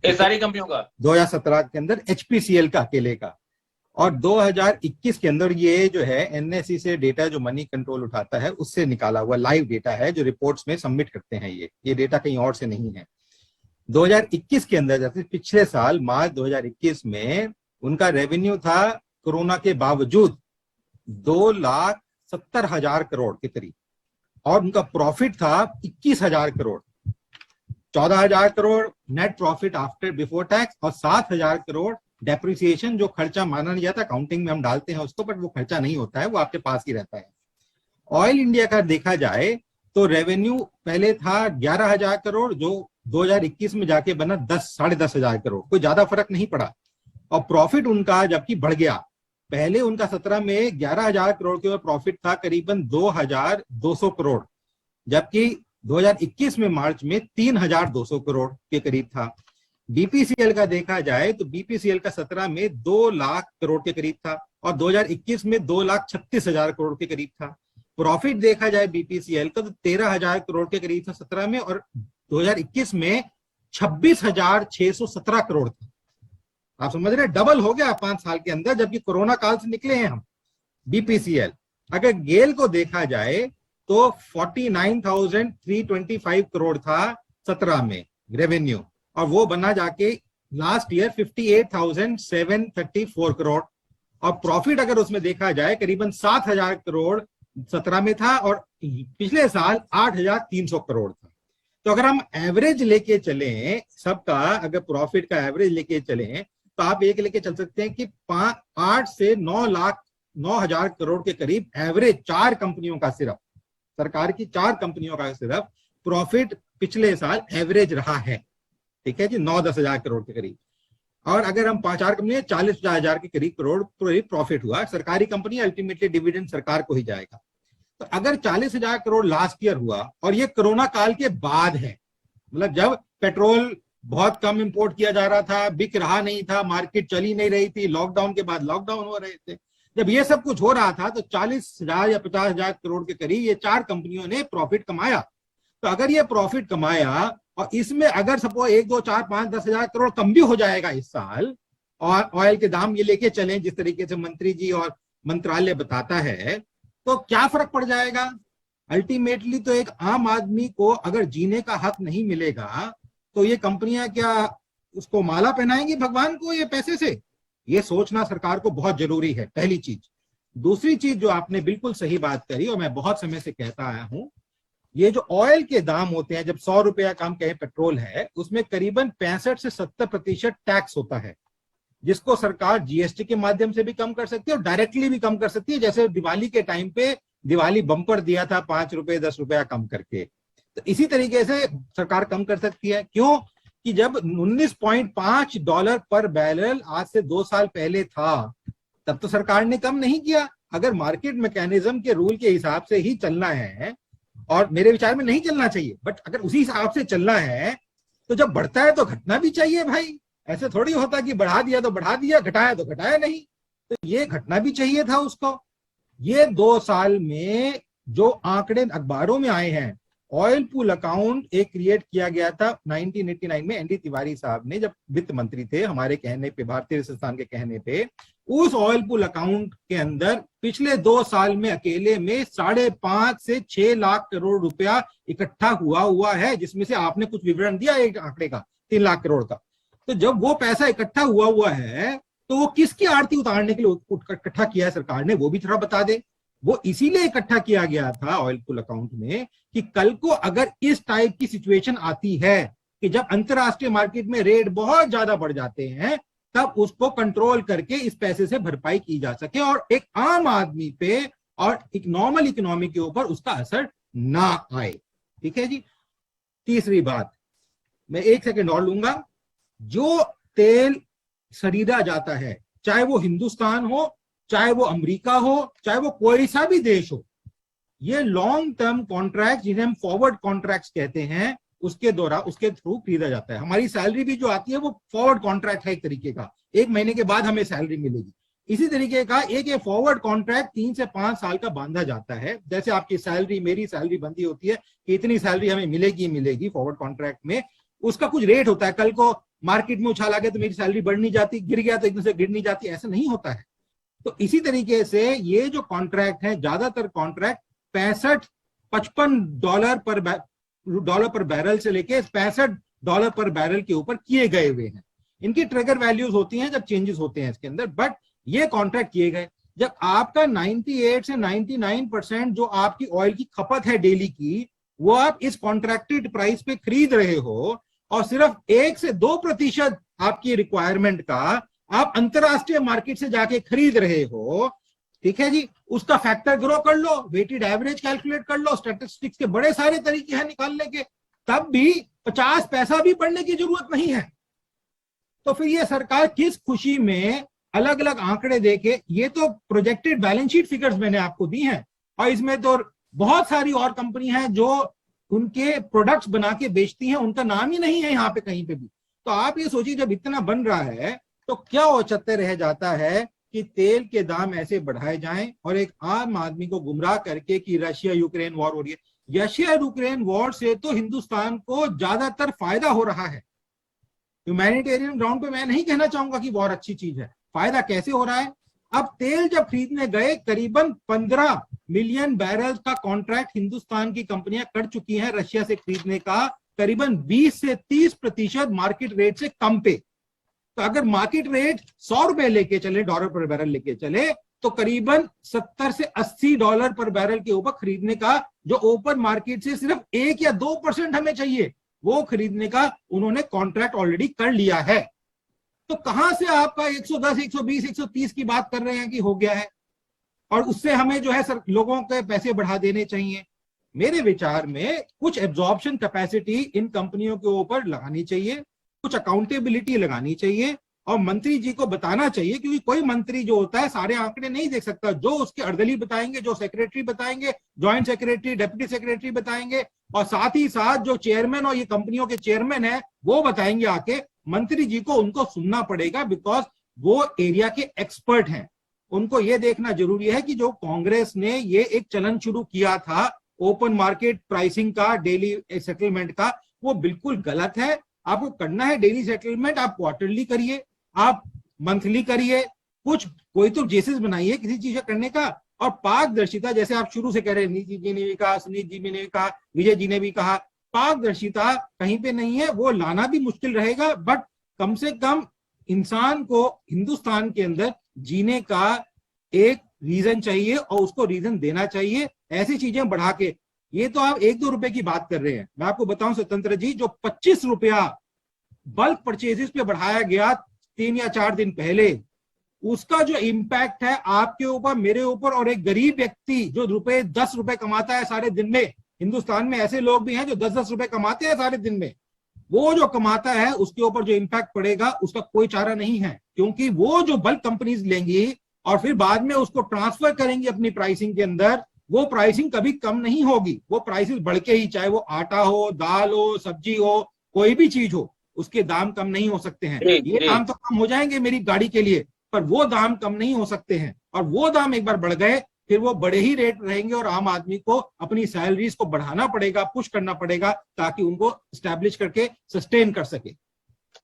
ये सारी कंपनियों का 2017 के अंदर HPCL का अकेले का। और 2021 के अंदर ये जो है NSE से डेटा जो मनी कंट्रोल उठाता है उससे निकाला हुआ लाइव डेटा है, जो रिपोर्ट्स में सबमिट करते हैं। ये डेटा कहीं और से नहीं है। 2021 के अंदर, जैसे पिछले साल मार्च 2021 में उनका रेवेन्यू था कोरोना के बावजूद 2,70,000 करोड़ के करीब, और उनका प्रॉफिट था 21,000 crore, 14,000 crore net profit after before tax, और 7,000 करोड़ डेप्रिसिएशन, जो खर्चा माना नहीं जाता, काउंटिंग में हम डालते हैं उसको, बट वो खर्चा नहीं होता है, वो आपके पास ही रहता है। ऑयल इंडिया का देखा जाए तो रेवेन्यू पहले था 11,000 करोड़, जो 2021 में जाके बना 10,000 करोड़, कोई ज्यादा फर्क नहीं पड़ा। और प्रॉफिट उनका जबकि बढ़ गया, पहले उनका 17 में 11,000 करोड़ के प्रॉफिट था करीबन 2,200 करोड़, जबकि 2021 में मार्च में 3,200 करोड़ के करीब था। BPCL का देखा जाए तो BPCL का 17 में 2 लाख करोड़ के करीब था, और 2021 में 2,36,000 करोड़ के करीब था। प्रॉफिट देखा जाए BPCL का तो 13,000 करोड़ के करीब था 17 में, और 2021 में 26,617 करोड़ था। आप समझ रहे, डबल हो गया 5 साल के अंदर, जबकि कोरोना काल से निकले हैं हम। BPCL अगर गेल को देखा जाए तो 49,325 करोड़ था 17 में रेवेन्यू, और वो बना जाके लास्ट ईयर 58,734 करोड़, और प्रॉफिट अगर उसमें देखा जाए करीबन 7,000 करोड़ 17 में था, और पिछले साल 8,300 करोड़ था। तो अगर हम एवरेज लेके चलें सबका, अगर प्रॉफिट का एवरेज लेके चलें तो आप एक लेके चल सकते हैं कि 8 से 9,00,000 करोड़ के करीब एवरेज 4 कंपनियों का, सिर्फ सरकार की 4 कंपनियों का सिर्फ प्रॉफिट पिछले साल एवरेज रहा है। ठीक है जी, 9-10 हजार करोड़ के करीब। और अगर हम 5-4 कंपनी 40,000 के करीब करोड़ प्रॉफिट हुआ। सरकारी कंपनी अल्टीमेटली डिविडेंड सरकार को ही जाएगा। तो अगर 40,000 करोड़ लास्ट ईयर हुआ और ये कोरोना काल के बाद है, मतलब जब पेट्रोल बहुत कम इंपोर्ट किया जा रहा था, बिक रहा नहीं था, मार्केट चली नहीं रही थी, लॉकडाउन के बाद लॉकडाउन हो रहे थे, जब ये सब कुछ हो रहा था तो 40,000 या 50,000 करोड़ के करीब ये 4 कंपनियों ने प्रॉफिट कमाया। तो अगर ये प्रॉफिट कमाया और इसमें अगर सपोज 1, 2, 4, 5, 10,000 करोड़ कम भी हो जाएगा इस साल, और ऑयल के दाम ये लेके चलें जिस तरीके से मंत्री जी और मंत्रालय बताता है, तो क्या फर्क पड़ जाएगा? अल्टीमेटली तो एक आम आदमी को अगर जीने का हक नहीं मिलेगा तो ये कंपनियां क्या उसको माला पहनाएंगी भगवान को ये पैसे से? ये सोचना सरकार को बहुत जरूरी है, पहली चीज। दूसरी चीज जो आपने बिल्कुल सही बात करी और मैं बहुत समय से कहता आया हूं, ये जो ऑयल के दाम होते हैं, जब 100 रुपया का हम कहें पेट्रोल है, उसमें करीबन 65 से 70% टैक्स होता है, जिसको सरकार जीएसटी के माध्यम से भी कम कर सकती है और डायरेक्टली भी कम कर सकती है। जैसे दिवाली के टाइम पे दिवाली बम्पर दिया था 5 रुपए 10 रुपया कम करके, तो इसी तरीके से सरकार कम कर सकती है। क्यों कि जब $19.5 पर बैरल आज से 2 साल पहले था, तब तो सरकार ने कम नहीं किया। अगर मार्केट मैकेनिज्म के रूल के हिसाब से ही चलना है, और मेरे विचार में नहीं चलना चाहिए, बट अगर उसी हिसाब से चलना है तो जब बढ़ता है तो घटना भी चाहिए भाई। ऐसे थोड़ी होता कि बढ़ा दिया तो बढ़ा दिया, घटाया तो घटाया नहीं, तो ये घटना भी चाहिए था उसको। ये 2 साल में जो आंकड़े अखबारों में आए हैं, ऑयल पूल अकाउंट एक क्रिएट किया गया था 1989 में, एनडी तिवारी साहब ने जब वित्त मंत्री थे, हमारे कहने पे, भारतीय संस्थान के कहने पे, उस ऑयल पूल अकाउंट के अंदर पिछले 2 साल में अकेले में 5.5 से 6 लाख करोड़ रुपया इकट्ठा हुआ है, जिसमें से आपने कुछ विवरण दिया एक आंकड़े का 3 लाख करोड़ का। तो जब वो पैसा इकट्ठा हुआ है तो वो किसकी आरती उतारने के लिए इकट्ठा किया है सरकार ने, वो भी थोड़ा बता दे। वो इसीलिए इकट्ठा किया गया था ऑयल पूल अकाउंट में कि कल को अगर इस टाइप की सिचुएशन आती है कि जब अंतरराष्ट्रीय मार्केट में रेट बहुत ज्यादा बढ़ जाते हैं, तब उसको कंट्रोल करके इस पैसे से भरपाई की जा सके और एक आम आदमी पे और एक नॉर्मल इकोनॉमी के ऊपर उसका असर ना आए। ठीक है जी। तीसरी बात, मैं 1 सेकंड और लूंगा। जो तेल खरीदा जाता है, चाहे वो हिंदुस्तान हो, चाहे वो अमेरिका हो, चाहे वो कोई सा भी देश हो, ये लॉन्ग टर्म कॉन्ट्रैक्ट जिन्हें हम फॉरवर्ड कॉन्ट्रैक्ट्स कहते हैं, उसके थ्रू खरीदा जाता है। हमारी सैलरी भी जो आती है वो फॉरवर्ड कॉन्ट्रैक्ट है एक तरीके का, 1 महीने के बाद हमें सैलरी मिलेगी। इसी तरीके का एक ये फॉरवर्ड कॉन्ट्रैक्ट 3 से 5 साल का बांधा जाता है। जैसे आपकी सैलरी, मेरी सैलरी बंधी होती है कि इतनी सैलरी हमें मिलेगी फॉरवर्ड कॉन्ट्रैक्ट में, उसका कुछ रेट होता है। कल को मार्केट में उछाल आ गया तो मेरी सैलरी बढ़ नहीं जाती, गिर गया तो एकदम से गिर नहीं जाती, ऐसा नहीं होता है। तो इसी तरीके से ये जो कॉन्ट्रैक्ट है, ज्यादातर कॉन्ट्रैक्ट 65-55 डॉलर पर बैरल से लेके $65 पर बैरल के ऊपर किए गए हुए हैं। इनकी ट्रिगर वैल्यूज होती हैं जब चेंजेस होते हैं इसके अंदर, बट ये कॉन्ट्रैक्ट किए गए। जब आपका 98 से 99% जो आपकी ऑयल की खपत है डेली की, वो आप इस कॉन्ट्रैक्टेड प्राइस पे खरीद रहे हो और सिर्फ 1 से 2% आपकी रिक्वायरमेंट का आप अंतरराष्ट्रीय मार्केट से जाके खरीद रहे हो, ठीक है जी, उसका फैक्टर ग्रो कर लो, वेटेड एवरेज कैलकुलेट कर लो, स्टैटिस्टिक्स के बड़े सारे तरीके हैं निकालने के, तब भी 50 पैसा भी बढ़ने की जरूरत नहीं है। तो फिर ये सरकार किस खुशी में अलग अलग आंकड़े देके, ये तो प्रोजेक्टेड बैलेंस शीट फिगर्स मैंने आपको दी हैं, और इसमें तो बहुत सारी और कंपनी हैं जो उनके प्रोडक्ट्स बना के बेचती हैं, उनका नाम ही नहीं है यहाँ पे कहीं पे भी। तो आप ये सोचिए जब इतना बन रहा है तो क्या औचित्य रह जाता है कि तेल के दाम ऐसे बढ़ाए जाएं और एक आम आदमी को गुमराह करके कि रशिया यूक्रेन वॉर हो रही है। रशिया यूक्रेन वॉर से तो हिंदुस्तान को ज्यादातर फायदा हो रहा है। ह्यूमैनिटेरियन ग्राउंड पे मैं नहीं कहना चाहूंगा कि वॉर अच्छी चीज है। फायदा कैसे हो रहा है? अब तेल जब खरीदने गए, करीबन 15 मिलियन बैरल का कॉन्ट्रैक्ट हिंदुस्तान की कंपनियां कर चुकी हैं रशिया से खरीदने का, करीबन 20 से 30% मार्केट रेट से कम पे। तो अगर मार्केट रेट $100 लेके चले, डॉलर पर बैरल लेके चले, तो करीबन 70 से $80 पर बैरल के ऊपर खरीदने का, जो ओपन मार्केट से सिर्फ 1 या 2% हमें चाहिए, वो खरीदने का उन्होंने कॉन्ट्रैक्ट ऑलरेडी कर लिया है। तो कहां से आपका 110, 120, 130 की बात कर रहे हैं कि हो गया है, और उससे हमें जो है सर लोगों के पैसे बढ़ा देने चाहिए। मेरे विचार में कुछ एब्जॉर्प्शन कैपेसिटी इन कंपनियों के ऊपर लगानी चाहिए, कुछ अकाउंटेबिलिटी लगानी चाहिए, और मंत्री जी को बताना चाहिए, क्योंकि कोई मंत्री जो होता है सारे आंकड़े नहीं देख सकता। जो उसके अर्दली बताएंगे, जो सेक्रेटरी बताएंगे, ज्वाइंट सेक्रेटरी, डिप्टी सेक्रेटरी बताएंगे, और साथ ही साथ जो चेयरमैन और ये कंपनियों के चेयरमैन है वो बताएंगे आके। मंत्री जी को उनको सुनना पड़ेगा, बिकॉज वो एरिया के एक्सपर्ट हैं। उनको ये देखना जरूरी है कि जो कांग्रेस ने ये एक चलन शुरू किया था ओपन मार्केट प्राइसिंग का, डेली सेटलमेंट का, वो बिल्कुल गलत है। आपको करना है डेली सेटलमेंट, आप क्वार्टरली करिए, आप मंथली करिए, कोई तो बेसिस बनाइए किसी चीज करने का। और पारदर्शिता, जैसे आप शुरू से कह रहे हैं, नीति जी ने भी कहा, सुनीत जी ने भी कहा, विजय जी ने भी कहा, पारदर्शिता कहीं पे नहीं है। वो लाना भी मुश्किल रहेगा, बट कम से कम इंसान को हिंदुस्तान के अंदर जीने का एक रीजन चाहिए और उसको रीजन देना चाहिए। ऐसी चीजें बढ़ा के, ये तो आप 1-2 रुपए की बात कर रहे हैं। मैं आपको बताऊं स्वतंत्र जी, जो 25 रुपया बल्क परचेजेस पे बढ़ाया गया 3 या 4 दिन पहले, उसका जो इम्पैक्ट है आपके ऊपर, मेरे ऊपर, और एक गरीब व्यक्ति जो 10 रुपए कमाता है सारे दिन में, हिंदुस्तान में ऐसे लोग भी हैं जो 10-10 रुपए कमाते हैं सारे दिन में, वो जो कमाता है उसके ऊपर जो इम्पैक्ट पड़ेगा उसका कोई चारा नहीं है। क्योंकि वो जो बल्क कंपनीज लेंगी और फिर बाद में उसको ट्रांसफर करेंगी अपनी प्राइसिंग के अंदर, वो प्राइसिंग कभी कम नहीं होगी, वो प्राइसेस बढ़ के ही, चाहे वो आटा हो, दाल हो, सब्जी हो, कोई भी चीज हो, उसके दाम कम नहीं हो सकते हैं। ये दाम तो कम हो जाएंगे मेरी गाड़ी के लिए, पर वो दाम कम नहीं हो सकते हैं। और वो दाम एक बार बढ़ गए फिर वो बड़े ही रेट रहेंगे और आम आदमी को अपनी सैलरीज को बढ़ाना पड़ेगा, पुश करना पड़ेगा, ताकि उनको स्टैब्लिश करके सस्टेन कर सके।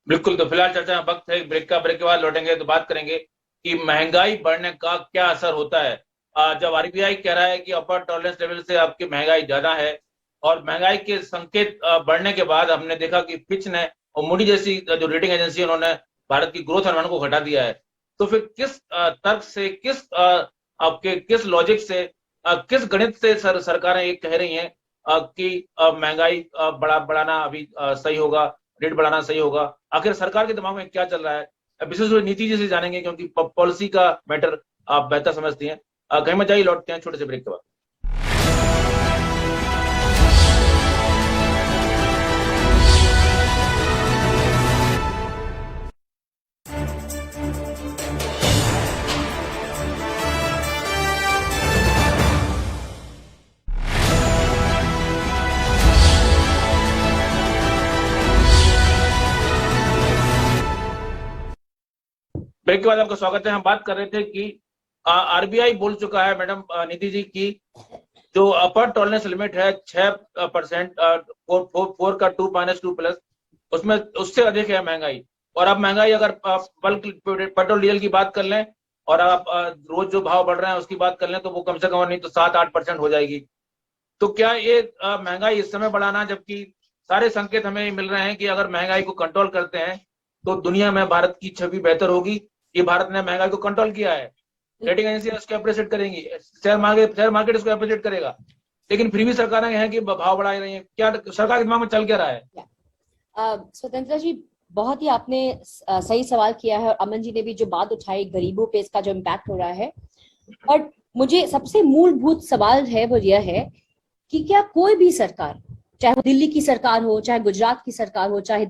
बिल्कुल। तो फिलहाल चर्चा में वक्त है ब्रेक का, ब्रेक के बाद लौटेंगे तो बात करेंगे कि महंगाई बढ़ने का क्या असर होता है। जब आरबीआई कह रहा है कि अपर टॉलरेंस लेवल से आपकी महंगाई ज्यादा है, और महंगाई के संकेत बढ़ने के बाद हमने देखा कि फिच ने और मूडी जैसी जो रेटिंग एजेंसी, उन्होंने भारत की ग्रोथ अनुमान को घटा दिया है। तो फिर किस तर्क से, किस लॉजिक से, किस गणित से सरकारें ये कह रही हैं कि महंगाई बढ़ाना अभी सही होगा, रेट बढ़ाना सही होगा? आखिर सरकार के दिमाग में क्या चल रहा है? विशेष रूप से नीति जी से जानेंगे, क्योंकि पॉलिसी का मैटर आप बेहतर समझती हैं। कहीं में जाइए, लौटते हैं छोटे से ब्रेक के बाद। ब्रेक के बाद आपका स्वागत है। हम बात कर रहे थे कि आरबीआई बोल चुका है, मैडम नीति जी, की जो अपर टॉलरेंस लिमिट है 6%, 4 का 2-2+, उसमें उससे अधिक है महंगाई। और अब महंगाई अगर बल्क पेट्रोल डीजल की बात कर लें और आप रोज जो भाव बढ़ रहे हैं उसकी बात कर लें, तो वो कम से कम नहीं तो 7-8% हो जाएगी। तो क्या ये महंगाई इस समय बढ़ाना, जबकि सारे संकेत हमें मिल रहे हैं कि अगर महंगाई को कंट्रोल करते हैं तो दुनिया में भारत की छवि बेहतर होगी। ये भारत ने महंगाई को कंट्रोल किया है, रेटिंग एजेंसी उसको अप्रिशिएट करेंगी, शेयर मार्केट इसको अप्रिशिएट करेगा, लेकिन फिर भी सरकारें हैं कि भाव बढ़ा रही हैं। क्या सरकार के दिमाग में चल क्या रहा है? स्वतंत्र जी, बहुत ही आपने सही सवाल किया है, और अमन जी ने भी जो बात उठाई गरीबों पे इसका जो इम्पैक्ट हो रहा है। और मुझे सबसे मूलभूत सवाल है वो यह है कि क्या कोई भी सरकार, चाहे वो दिल्ली की सरकार हो, चाहे गुजरात की सरकार हो, चाहे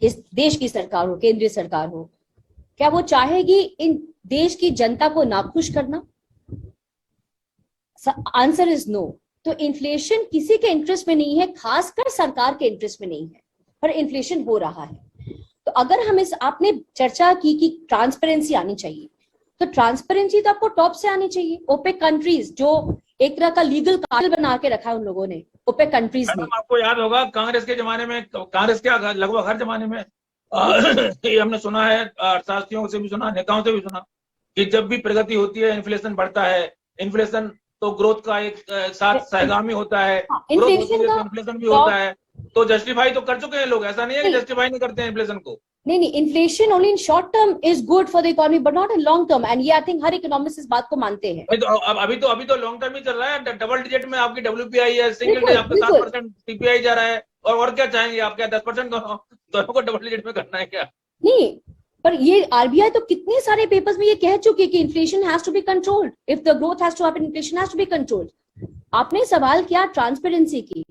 इस देश की सरकार हो, केंद्रीय सरकार हो, क्या वो चाहेगी इन देश की जनता को नाखुश करना? Answer is no. तो इन्फ्लेशन किसी के इंटरेस्ट में नहीं है, खासकर सरकार के इंटरेस्ट में नहीं है, पर इन्फ्लेशन हो रहा है। तो अगर हम आपने चर्चा की कि ट्रांसपेरेंसी आनी चाहिए, तो ट्रांसपेरेंसी तो आपको टॉप से आनी चाहिए। ओपेक कंट्रीज, जो एक तरह का लीगल कार्टेल बना के रखा है उन लोगों ने, ओपेक कंट्रीज ने। आपको याद होगा कांग्रेस के जमाने में, कांग्रेस के लगभग हर जमाने में ये हमने सुना है, अर्थशास्त्रियों से भी सुना, नेताओं से भी सुना, कि जब भी प्रगति होती है इन्फ्लेशन बढ़ता है। इन्फ्लेशन तो ग्रोथ का एक साथ सहगामी होता है, इन्फ्लेशन भी होता है। तो जस्टिफाई तो कर चुके हैं लोग, ऐसा नहीं है कि जस्टिफाई नहीं करते हैं इन्फ्लेशन को। नहीं, inflation only in short term is good for the economy, but not in long term. And ये आई थिंक हर इकोनॉमिस्ट इस बात को मानते हैं। अभी तो लॉन्ग टर्म ही चल रहा है, डबल डिजिट में आपकी WPI है, सिंगल डिजिट आपका 7% CPI जा रहा है। और क्या चाहेंगे आप? क्या 10% दोनों को डबल डिजिट में करना है क्या? नहीं, पर ये आरबीआई तो कितने सारे पेपर्स में ये कह चुकी है कि inflation has to be controlled, if the growth has to happen, inflation has to be controlled. आपने सवाल किया ट्रांसपेरेंसी की,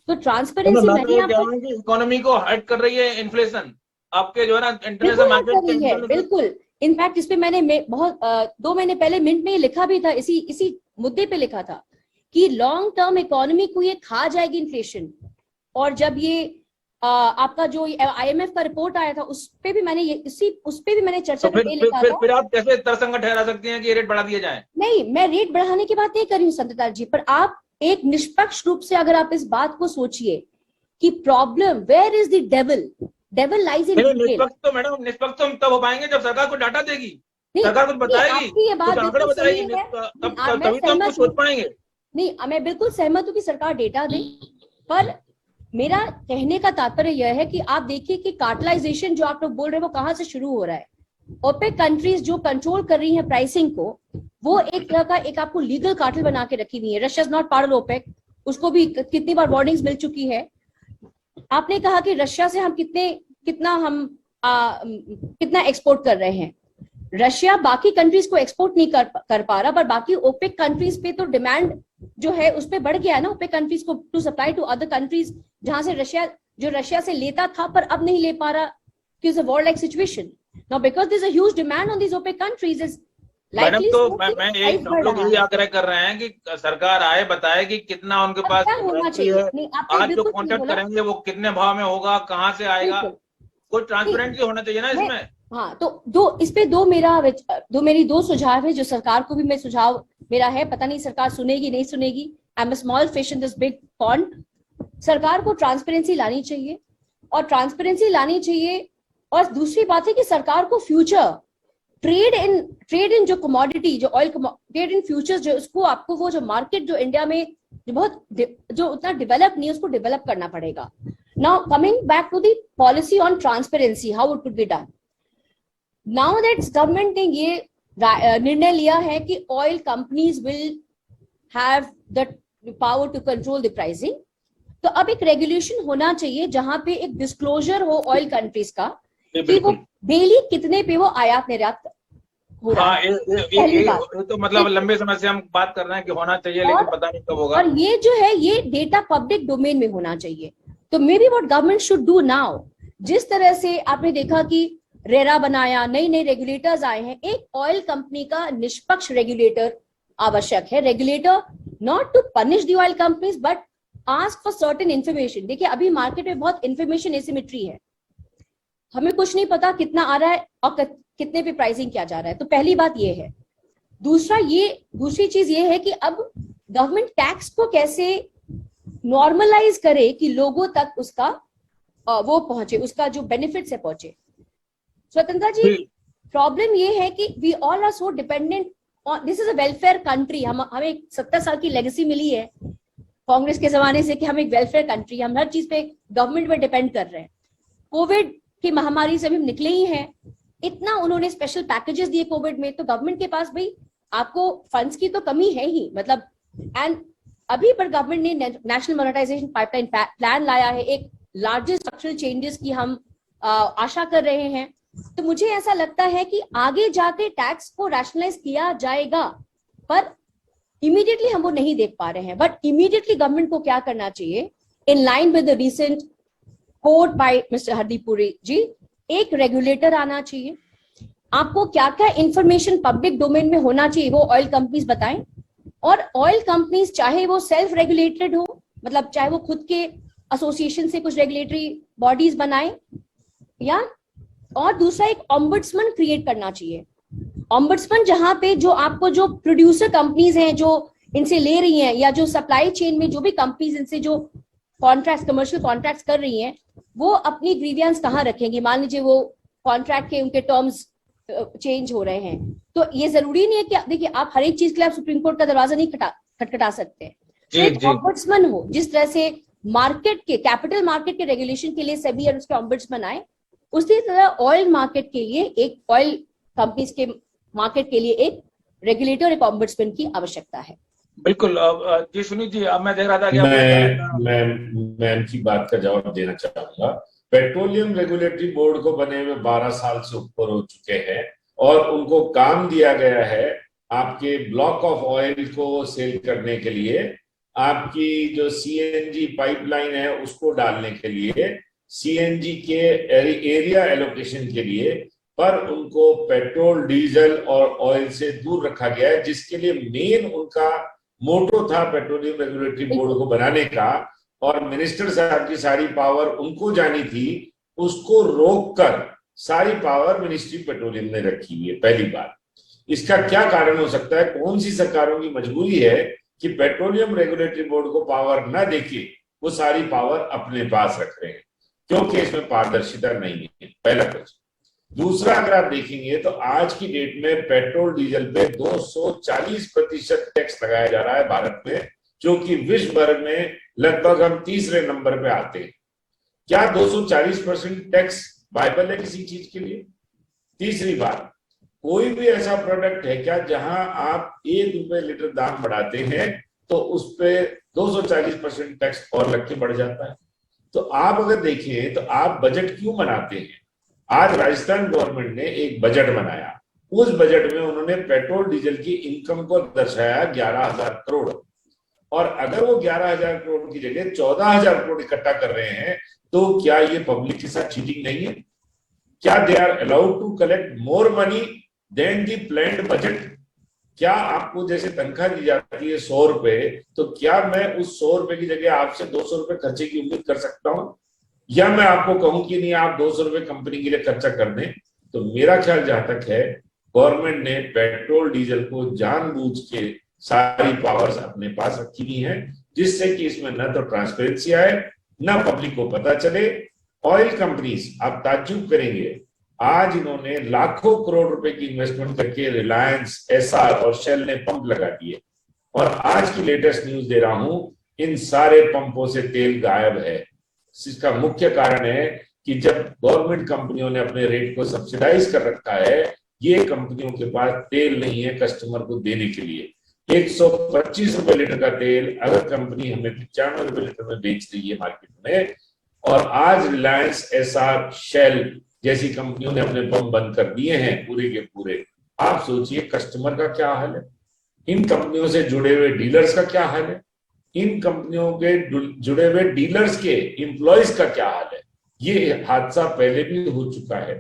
तो ट्रांसपेरेंसी इकोनॉमी को हर्ट कर रही है इन्फ्लेशन। आपके जो है ना बिल्कुल इंटरनेशनल answer मार्केट ही है, बिल्कुल। इनफैक्ट इस पे मैंने बहुत 2 महीने पहले मिंट में ये लिखा भी था, इसी मुद्दे पे लिखा था कि लॉन्ग टर्म इकोनॉमी को ये खा जाएगी इन्फ्लेशन। और जब ये आपका जो IMF का रिपोर्ट आया था उस पे भी मैंने चर्चा तो में लिखा था। फिर आप कैसे तर्कसंगत ठहरा सकती हैं कि ये रेट बढ़ा दिए जाए? नहीं, मैं रेट बढ़ाने की बात नहीं कर रही हूँ संतता जी, पर आप एक निष्पक्ष रूप से अगर आप इस बात को सोचिए कि problem where is the devil lies in detail. निष्पक्ष तो मैडम निष्पक्ष तो हम तब हो पाएंगे जब सरकार को डाटा देगी, सरकार कुछ बताएगी, आपकी ये बात कुछ आंकड़े बिल्कुल सही बताएगी, है। तभी तो हम कुछ सोच पाएंगे। नहीं, मैं बिल्कुल सहमत हूँ कि सरकार डेटा दे, पर मेरा कहने का तात्पर्य यह है कि आप देखिए कि कार्टलाइजेशन जो आप लोग बोल रहे हैं वो कहाँ से शुरू हो रहा है। ओपेक कंट्रीज जो कंट्रोल कर रही हैं प्राइसिंग को, वो एक तरह का एक आपको लीगल कार्टेल बना के रखी हुई है। Russia is not part of OPEC, उसको भी कितनी बार वार्निंग्स मिल चुकी है। आपने कहा कि रशिया से हम कितना एक्सपोर्ट कर रहे हैं। रशिया बाकी कंट्रीज को एक्सपोर्ट नहीं कर पा रहा, पर बाकी ओपेक कंट्रीज पे तो डिमांड जो है उस पे बढ़ गया है ना, ओपेक कंट्रीज को to supply to other countries, जहां से रशिया से लेता था पर अब नहीं ले पा रहा because of war like situation. Now because there's a huge demand on these OPEC countries is madam तो हम लोग यही आग्रह कर रहे हैं कि सरकार आए, बताए कि कितना उनके पास है, आज जो कॉन्ट्रैक्ट करेंगे वो कितने भाव में होगा, कहाँ से आएगा, कोई ट्रांसपेरेंसी होना चाहिए ना इसमें। हाँ, तो इस पे मेरी दो सुझाव है जो सरकार को भी मैं सुझाव मेरा है, पता नहीं सरकार सुनेगी नहीं सुनेगी। I am a small fish in this big pond. सरकार को ट्रांसपेरेंसी लानी चाहिए और दूसरी बात है कि सरकार को फ्यूचर ट्रेड इन जो कमोडिटी, जो ऑयल ट्रेड इन फ्यूचर्स, जो उसको आपको वो जो मार्केट जो इंडिया में जो उतना डेवलप नहीं है उसको डेवलप करना पड़ेगा। Now coming back to the policy on transparency, how it would be done. Now that government ने ये निर्णय लिया है कि oil companies will have the power to control the pricing, तो अब एक रेगुलेशन होना चाहिए जहां पे एक डिस्क्लोजर हो ऑयल कंट्रीज का कि वो डेली कितने पे वो आयात निर्यात हो रहा है। तो मतलब लंबे समय से हम बात कर रहे हैं कि होना चाहिए, लेकिन पता नहीं कब होगा। और ये जो है ये डेटा पब्लिक डोमेन में होना चाहिए। तो may be what government should do now, जिस तरह से आपने देखा कि रेरा बनाया, नई रेगुलेटर्स आए हैं, एक ऑयल कंपनी का निष्पक्ष रेगुलेटर आवश्यक है। Regulator not to punish the oil companies but ask for certain information. देखिए अभी मार्केट में बहुत इन्फॉर्मेशन एसिमेट्री है, हमें कुछ नहीं पता कितना आ रहा है और कितने पे प्राइसिंग किया जा रहा है। तो पहली बात ये है। दूसरी चीज ये है कि अब गवर्नमेंट टैक्स को कैसे नॉर्मलाइज करे कि लोगों तक उसका वो पहुंचे, उसका जो बेनिफिट से पहुंचे। स्वतंत्रता जी, प्रॉब्लम ये है कि we all are so dependent on, this is a welfare country. हमें 70 साल की लेगेसी मिली है कांग्रेस के जमाने से कि हम एक वेलफेयर कंट्री, हम हर चीज पे गवर्नमेंट पे डिपेंड कर रहे हैं। कोविड की महामारी से भी हम निकले ही हैं, इतना उन्होंने स्पेशल पैकेजेस दिए कोविड में, तो गवर्नमेंट के पास भाई आपको फंड्स की तो कमी है ही, मतलब एंड अभी पर गवर्नमेंट ने नेशनल मोनेटाइजेशन पाइपलाइन प्लान लाया है, एक लार्जेस्ट स्ट्रक्चरल चेंजेस की हम आशा कर रहे हैं। तो मुझे ऐसा लगता है कि आगे जाके टैक्स को रैशनलाइज किया जाएगा, पर इमीडिएटली हम वो नहीं देख पा रहे हैं। बट इमीडिएटली गवर्नमेंट को क्या करना चाहिए, in line with the recent quote by mister Hardeep Puri ji, एक रेगुलेटर आना चाहिए। आपको क्या क्या इंफॉर्मेशन पब्लिक डोमेन में होना चाहिए वो ऑयल कंपनीज बताएं, और ऑयल कंपनीज चाहे वो सेल्फ रेगुलेटेड हो, मतलब चाहे वो खुद के एसोसिएशन से कुछ रेगुलेटरी बॉडीज बनाए, या और दूसरा एक ऑम्बुड्समैन क्रिएट करना चाहिए। ऑम्बुड्समैन जहां पे जो आपको जो प्रोड्यूसर कंपनीज हैं जो इनसे ले रही हैं, या जो सप्लाई चेन में जो भी कंपनीज इनसे जो कॉन्ट्रैक्ट कमर्शियल कॉन्ट्रैक्ट्स कर रही हैं, वो अपनी ग्रीवियंस कहाँ रखेंगी। मान लीजिए वो कॉन्ट्रैक्ट के उनके टर्म्स चेंज हो रहे हैं, तो ये जरूरी नहीं है कि देखिए आप हर एक चीज के लिए आप सुप्रीम कोर्ट का दरवाजा नहीं खटखटा सकते हैं। तो एक ऑम्बुड्समैन हो, जिस तरह से मार्केट के कैपिटल मार्केट के रेगुलेशन के लिए सेबी और उसके ऑम्बुड्समैन आए, उसी तरह ऑयल मार्केट के लिए एक ऑयल कंपनीज के मार्केट के लिए एक रेगुलेटर, एक ऑम्बुड्समैन की आवश्यकता है। बिल्कुल जी सुनील जी, अब मैं देख रहा था कि मैं इनकी बात का जवाब देना चाहूंगा। पेट्रोलियम रेगुलेटरी बोर्ड को बने हुए 12 साल से ऊपर हो चुके हैं और उनको काम दिया गया है आपके ब्लॉक ऑफ ऑयल को सेल करने के लिए, आपकी जो CNG पाइपलाइन है उसको डालने के लिए, सीएनजी के एरिया एलोकेशन के लिए, पर उनको पेट्रोल, डीजल और ऑयल से दूर रखा गया है, जिसके लिए मेन उनका मोटो था पेट्रोलियम रेगुलेटरी बोर्ड को बनाने का, और मिनिस्टर साहब की सारी पावर उनको जानी थी, उसको रोककर सारी पावर मिनिस्ट्री पेट्रोलियम ने रखी हुई है। पहली बात, इसका क्या कारण हो सकता है? कौन सी सरकारों की मजबूरी है कि पेट्रोलियम रेगुलेटरी बोर्ड को पावर न देके वो सारी पावर अपने पास रख रहे हैं, क्योंकि इसमें पारदर्शिता नहीं है। पहला कुछ। दूसरा, अगर आप देखेंगे तो आज की डेट में पेट्रोल डीजल पे 240% टैक्स लगाया जा रहा है भारत में, जो कि विश्व भर में लगभग हम तीसरे नंबर पे आते हैं। क्या 240% टैक्स वायबल है किसी चीज के लिए? तीसरी बात, कोई भी ऐसा प्रोडक्ट है क्या जहां आप 1 रुपए लीटर दाम बढ़ाते हैं तो उस पे 240% टैक्स और लग के बढ़ जाता है? तो आप अगर देखें तो आप बजट क्यों बनाते हैं? आज राजस्थान गवर्नमेंट ने एक बजट बनाया, उस बजट में उन्होंने पेट्रोल डीजल की इनकम को दर्शाया 11,000 करोड़, और अगर वो 11,000 करोड़ की जगह 14,000 करोड़ इकट्ठा कर रहे हैं, तो क्या ये पब्लिक के साथ चीटिंग नहीं है? क्या they are allowed to collect more money than the planned budget? क्या आपको जैसे तनख्वाह दी जाती है 100 रुपए, तो क्या मैं उस 100 रुपए की जगह आपसे 200 रुपए खर्चे की उम्मीद कर सकता हूं? या मैं आपको कहूं कि नहीं, आप 200 रुपए कंपनी के लिए खर्चा कर दें? तो मेरा ख्याल जहां तक है, गवर्नमेंट ने पेट्रोल डीजल को जानबूझ के सारी पावर्स अपने पास रखी हुई है, जिससे कि इसमें न तो ट्रांसपेरेंसी आए, न पब्लिक को पता चले। ऑयल कंपनीज, आप ताज्जुब करेंगे, आज इन्होंने लाखों करोड़ रुपए की इन्वेस्टमेंट करके रिलायंस, एसआर और शेल ने पंप लगा दिए, और आज की लेटेस्ट न्यूज दे रहा हूं, इन सारे पंपों से तेल गायब है। इसका मुख्य कारण है कि जब गवर्नमेंट कंपनियों ने अपने रेट को सब्सिडाइज कर रखा है, ये कंपनियों के पास तेल नहीं है कस्टमर को देने के लिए। 125 रुपए लीटर का तेल अगर कंपनी हमें 95 रुपए लीटर में बेच रही है मार्केट में, और आज रिलायंस, एसआर, शेल जैसी कंपनियों ने अपने पंप बंद कर दिए हैं पूरे के पूरे, आप सोचिए कस्टमर का क्या हाल है? इन कंपनियों से जुड़े हुए डीलर्स का क्या हाल है? इन कंपनियों के जुड़े हुए डीलर्स के एम्प्लॉयज का क्या हाल है? ये हादसा पहले भी हो चुका है।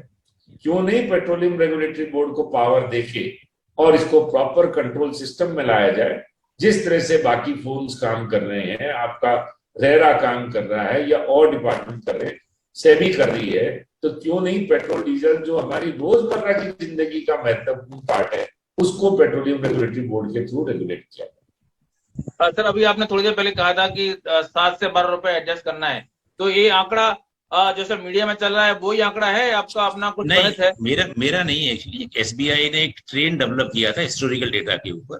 क्यों नहीं पेट्रोलियम रेगुलेटरी बोर्ड को पावर देके और इसको प्रॉपर कंट्रोल सिस्टम में लाया जाए, जिस तरह से बाकी फोन्स काम कर रहे हैं, आपका रेरा काम कर रहा है या और डिपार्टमेंट कर रहे हैं, सेबी कर रही है, तो क्यों नहीं पेट्रोल डीजल जो हमारी रोजमर्रा की जिंदगी का महत्वपूर्ण पार्ट है, उसको पेट्रोलियम रेगुलेटरी बोर्ड के थ्रू रेगुलेट किया जाए। सर, अभी आपने थोड़ी देर पहले कहा था कि 7 से 12 रुपए एडजस्ट करना है, तो ये आंकड़ा जो सर मीडिया में चल रहा है वही आंकड़ा है? आपका अपना कुछ गलत है? मेरा नहीं है एक्चुअली। एसबीआई ने एक ट्रेंड डेवलप किया था हिस्टोरिकल डेटा के ऊपर,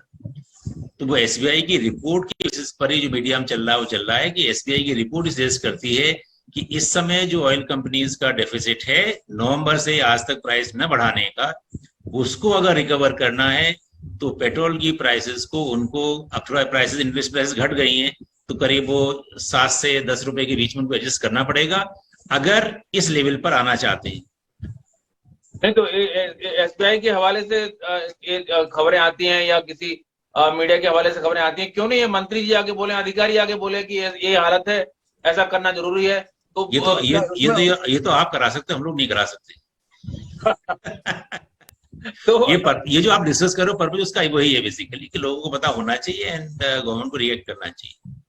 तो वो एसबीआई की रिपोर्ट की बेसिस पर ही जो मीडिया में चल रहा है वो चल रहा है कि एसबीआई की रिपोर्ट सजेस्ट करती है कि इस समय जो ऑयल कंपनीज का डेफिसिट है नवंबर से आज तक प्राइस न बढ़ाने का, उसको अगर रिकवर करना है तो पेट्रोल की प्राइसेस को उनको, अब थोड़ा प्राइसेस, इनवेस्ट प्राइसेस घट गई हैं, तो करीब वो 7 से 10 रुपए के बीच में उनको एडजस्ट करना पड़ेगा अगर इस लेवल पर आना चाहते हैं। नहीं तो एसबीआई के हवाले से खबरें आती हैं या किसी मीडिया के हवाले से खबरें आती हैं, क्यों नहीं ये मंत्री जी आगे बोले, अधिकारी आगे बोले कि ये हालत है, ऐसा करना जरूरी है? तो ये तो आप करा सकते, हम लोग नहीं करा सकते। तो ये जो आप डिस्कस करो पर्पज उसका वही है बेसिकली कि लोगों को पता होना चाहिए एंड गवर्नमेंट को रिएक्ट करना चाहिए।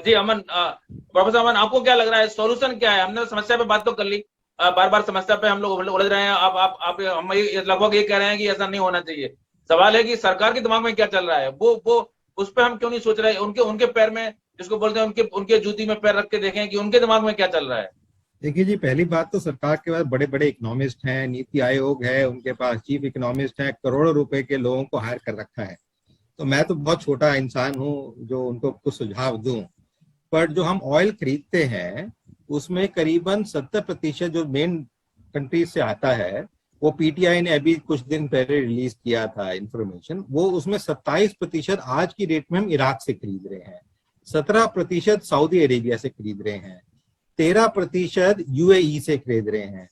जी अमन, प्रोफेसर अमन, आपको क्या लग रहा है, सॉल्यूशन क्या है? हमने समस्या पे बात तो कर ली, बार बार समस्या पे हम लोग उलझ रहे हैं। आप हम लगभग ये कह रहे हैं कि ऐसा नहीं होना चाहिए। सवाल है कि सरकार के दिमाग में क्या चल रहा है, वो उस पर हम क्यों नहीं सोच रहे? उनके पैर में, जिसको बोलते हैं उनके जूती में पैर रख के देखें कि उनके दिमाग में क्या चल रहा है। देखिए जी, पहली बात तो सरकार के पास बड़े बड़े इकोनॉमिस्ट हैं, नीति आयोग है, उनके पास चीफ इकोनॉमिस्ट है, करोड़ों रुपए के लोगों को हायर कर रखा है। तो मैं तो बहुत छोटा इंसान हूँ जो उनको कुछ सुझाव दूं, पर जो हम ऑयल खरीदते हैं उसमें करीबन 70% जो मेन कंट्रीज से आता है, वो पीटीआई ने अभी कुछ दिन पहले रिलीज किया था इंफॉर्मेशन, वो उसमें 27% आज की डेट में हम इराक से खरीद रहे हैं, 17% सऊदी अरेबिया से खरीद रहे हैं, 13% यूएई से खरीद रहे हैं,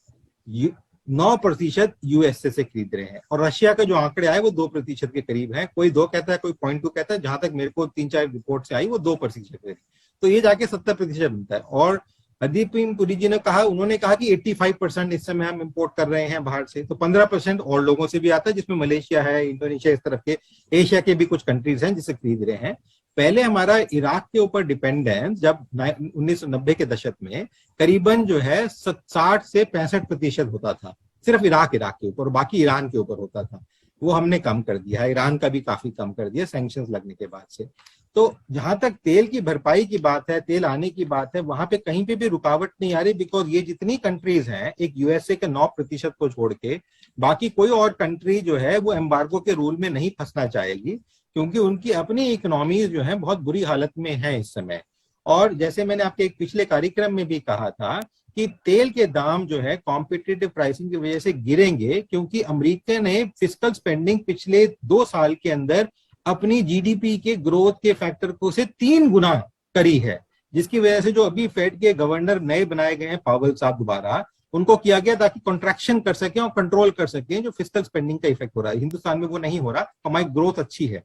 9% यूएसए से खरीद रहे हैं, और रशिया का जो आंकड़े आए वो 2% के करीब है। कोई 2 कहता है, कोई 0.2 कहता है, जहां तक मेरे को 3-4 रिपोर्ट से आई वो 2% है। तो ये जाके 70% बनता है। और हरदीप सिंह पुरी जी ने कहा, उन्होंने कहा कि 85% इस समय हम इंपोर्ट कर रहे हैं बाहर से, तो 15% और लोगों से भी आता है, जिसमें मलेशिया है, इंडोनेशिया, इस तरफ के एशिया के भी कुछ कंट्रीज हैं जिसे खरीद रहे हैं। पहले हमारा इराक के ऊपर डिपेंडेंस जब 1990 के दशक में करीबन जो है 60 से 65% होता था, सिर्फ इराक के ऊपर, बाकी ईरान के ऊपर होता था। वो हमने कम कर दिया है, ईरान का भी काफी कम कर दिया सैंक्शंस लगने के बाद से। तो जहां तक तेल की भरपाई की बात है, तेल आने की बात है, वहां पे कहीं पे भी रुकावट नहीं आ रही, बिकॉज ये जितनी कंट्रीज हैं, एक यूएसए के 9% को छोड़ के बाकी कोई और कंट्री जो है वो एम्बार्गो के रूल में नहीं फंसना चाहेगी, क्योंकि उनकी अपनी इकोनॉमी जो है बहुत बुरी हालत में है इस समय। और जैसे मैंने आपके एक पिछले कार्यक्रम में भी कहा था कि तेल के दाम जो है कॉम्पिटिटिव प्राइसिंग की वजह से गिरेंगे, क्योंकि अमेरिका ने फिस्कल स्पेंडिंग पिछले 2 साल के अंदर अपनी जीडीपी के ग्रोथ के फैक्टर को से 3 गुना करी है, जिसकी वजह से जो अभी फेड के गवर्नर नए बनाए गए हैं, पावेल साहब दोबारा, उनको किया गया ताकि कॉन्ट्रैक्शन कर सकें और कंट्रोल कर सकें जो फिस्कल स्पेंडिंग का इफेक्ट हो रहा है। हिंदुस्तान में वो नहीं हो रहा, हमारी ग्रोथ अच्छी है,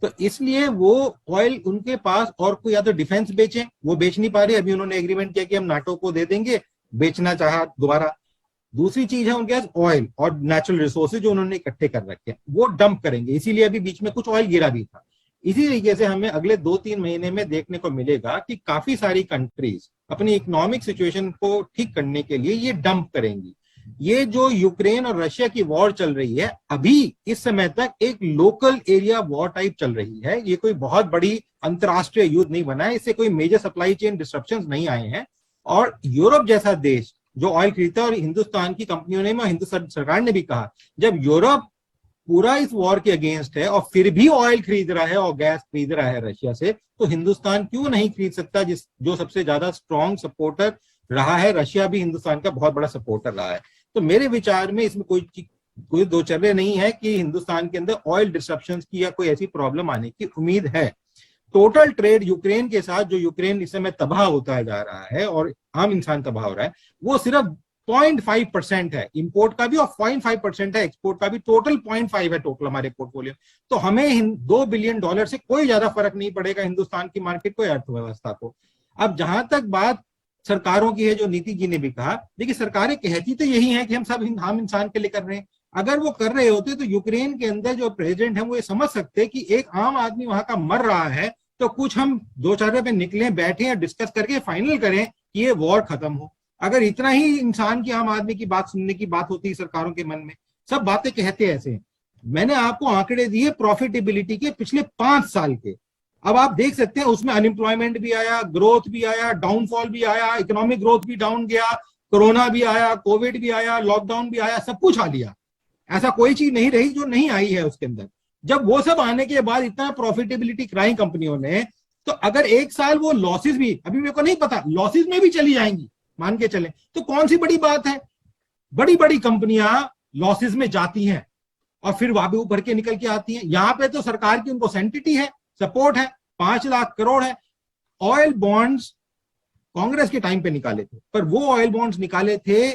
तो इसलिए वो ऑयल उनके पास और कोई या तो डिफेंस बेचें, वो बेच नहीं पा रहे। अभी उन्होंने एग्रीमेंट किया कि हम नाटो को दे देंगे, बेचना चाहा दोबारा। दूसरी चीज है उनके पास ऑयल और नेचुरल रिसोर्सेज जो उन्होंने इकट्ठे कर रखे हैं, वो डंप करेंगे, इसीलिए अभी बीच में कुछ ऑयल गिरा भी था। इसी तरीके से हमें अगले 2-3 महीने में देखने को मिलेगा कि काफी सारी कंट्रीज अपनी इकोनॉमिक सिचुएशन को ठीक करने के लिए ये डंप करेंगी। ये जो यूक्रेन और रशिया की वॉर चल रही है, अभी इस समय तक एक लोकल एरिया वॉर टाइप चल रही है, ये कोई बहुत बड़ी अंतरराष्ट्रीय युद्ध नहीं बना है, इससे कोई मेजर सप्लाई चेन डिस्ट्रप्शंस नहीं आए हैं। और यूरोप जैसा देश जो ऑयल खरीदता है, और हिंदुस्तान की कंपनियों ने, हिंदुस्तान सरकार ने भी कहा, जब यूरोप पूरा इस वॉर के अगेंस्ट है और फिर भी ऑयल खरीद रहा है और गैस खरीद रहा है रशिया से, तो हिंदुस्तान क्यों नहीं खरीद सकता, जो सबसे ज्यादा स्ट्रॉन्ग सपोर्टर रहा है। रशिया भी हिंदुस्तान का बहुत बड़ा सपोर्टर रहा है। तो मेरे विचार में इसमें कोई दो चर्चे नहीं है कि हिंदुस्तान के अंदर ऑयल डिस्ट्रप्शंस की या कोई ऐसी प्रॉब्लम आने की उम्मीद है। टोटल ट्रेड यूक्रेन के साथ, जो यूक्रेन इस समय तबाह होता जा रहा है और आम इंसान तबाह हो रहा है, वो सिर्फ 0.5% है इंपोर्ट का भी और 0.5% है एक्सपोर्ट का भी। टोटल 0.5 है टोटल हमारे पोर्टफोलियो। तो हमें $2 बिलियन से कोई ज्यादा फर्क नहीं पड़ेगा हिंदुस्तान की मार्केट को, अर्थव्यवस्था को। अब जहां तक बात सरकारों की है, जो नीति जी ने भी कहा, देखिए सरकारें कहती तो यही है कि हम सब आम इंसान के लिए कर रहे हैं। अगर वो कर रहे होते तो यूक्रेन के अंदर जो प्रेसिडेंट है वो ये समझ सकते कि एक आम आदमी वहां का मर रहा है, तो कुछ हम 2-4 पे निकले, बैठे या डिस्कस करके फाइनल करें कि ये वॉर खत्म हो। अगर इतना ही इंसान की, आम आदमी की बात सुनने की बात होती है सरकारों के मन में, सब बातें कहते ऐसे हैं। मैंने आपको आंकड़े दिए प्रॉफिटेबिलिटी के पिछले 5 साल के। अब आप देख सकते हैं उसमें अनएम्प्लॉयमेंट भी आया, ग्रोथ भी आया, डाउनफॉल भी आया, इकोनॉमिक ग्रोथ भी डाउन गया, कोरोना भी आया, कोविड भी आया, लॉकडाउन भी आया, सब कुछ आ लिया। ऐसा कोई चीज नहीं रही जो नहीं आई है उसके अंदर। जब वो सब आने के बाद इतना प्रॉफिटेबिलिटी कराई कंपनियों ने, तो अगर एक साल वो लॉसेस भी, अभी मेरे को नहीं पता, लॉसेस में भी चली जाएंगी, मान के चले, तो कौन सी बड़ी बात है। बड़ी बड़ी कंपनियां लॉसेस में जाती हैं और फिर वापस उभर के निकल के आती हैं। यहां पे तो सरकार की उनको सेंटिटी है, सपोर्ट है, 5 लाख करोड़ है। ऑयल बॉन्ड्स कांग्रेस के टाइम पे निकाले थे, पर वो ऑयल बॉन्ड्स निकाले थे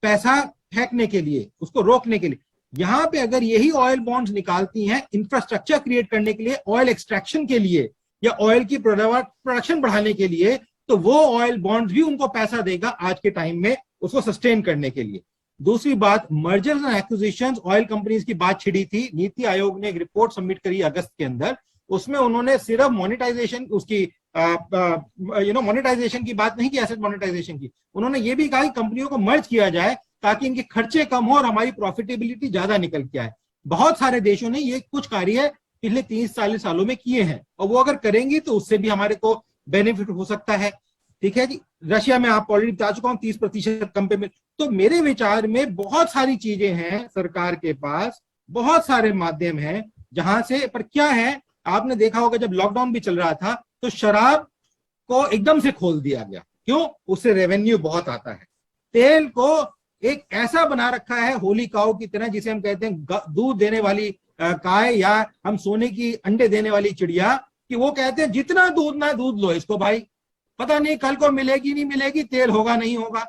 पैसा फेंकने के लिए, उसको रोकने के लिए। यहां पे अगर यही ऑयल बॉन्ड्स निकालती हैं इंफ्रास्ट्रक्चर क्रिएट करने के लिए, ऑयल एक्सट्रैक्शन के लिए या ऑयल की प्रोडक्शन बढ़ाने के लिए, तो वो ऑयल बॉन्ड्स भी उनको पैसा देगा आज के टाइम में उसको सस्टेन करने के लिए। दूसरी बात, mergers and acquisitions, oil companies की बात छिड़ी थी। नीति आयोग ने एक रिपोर्ट सबमिट करी अगस्त के अंदर, उसमें उन्होंने सिर्फ मोनेटाइजेशन, उसकी मोनेटाइजेशन की बात नहीं की, एसेट मोनेटाइजेशन की। उन्होंने ये भी कहा कि कंपनियों को मर्ज किया जाए ताकि इनके खर्चे कम हो और हमारी प्रॉफिटेबिलिटी ज्यादा निकल के आए। बहुत सारे देशों ने ये कुछ कार्य पिछले 30-40 सालों में किए हैं, और वो अगर करेंगी तो उससे भी हमारे को बेनिफिट हो सकता है। ठीक है जी। रशिया में आप ऑलरेडी बता चुका हूं 30% कम पे मिल। तो मेरे विचार में बहुत सारी चीजें हैं सरकार के पास, बहुत सारे माध्यम हैं जहां से, पर क्या है, आपने देखा होगा जब लॉकडाउन भी चल रहा था तो शराब को एकदम से खोल दिया गया। क्यों? उससे रेवेन्यू बहुत आता है। तेल को एक ऐसा बना रखा है होली काऊ की तरह, जिसे हम कहते हैं दूध देने वाली गाय या हम सोने की अंडे देने वाली चिड़िया, कि वो कहते हैं जितना दूध ना दूध लो इसको भाई, पता नहीं कल को मिलेगी नहीं मिलेगी, तेल होगा नहीं होगा।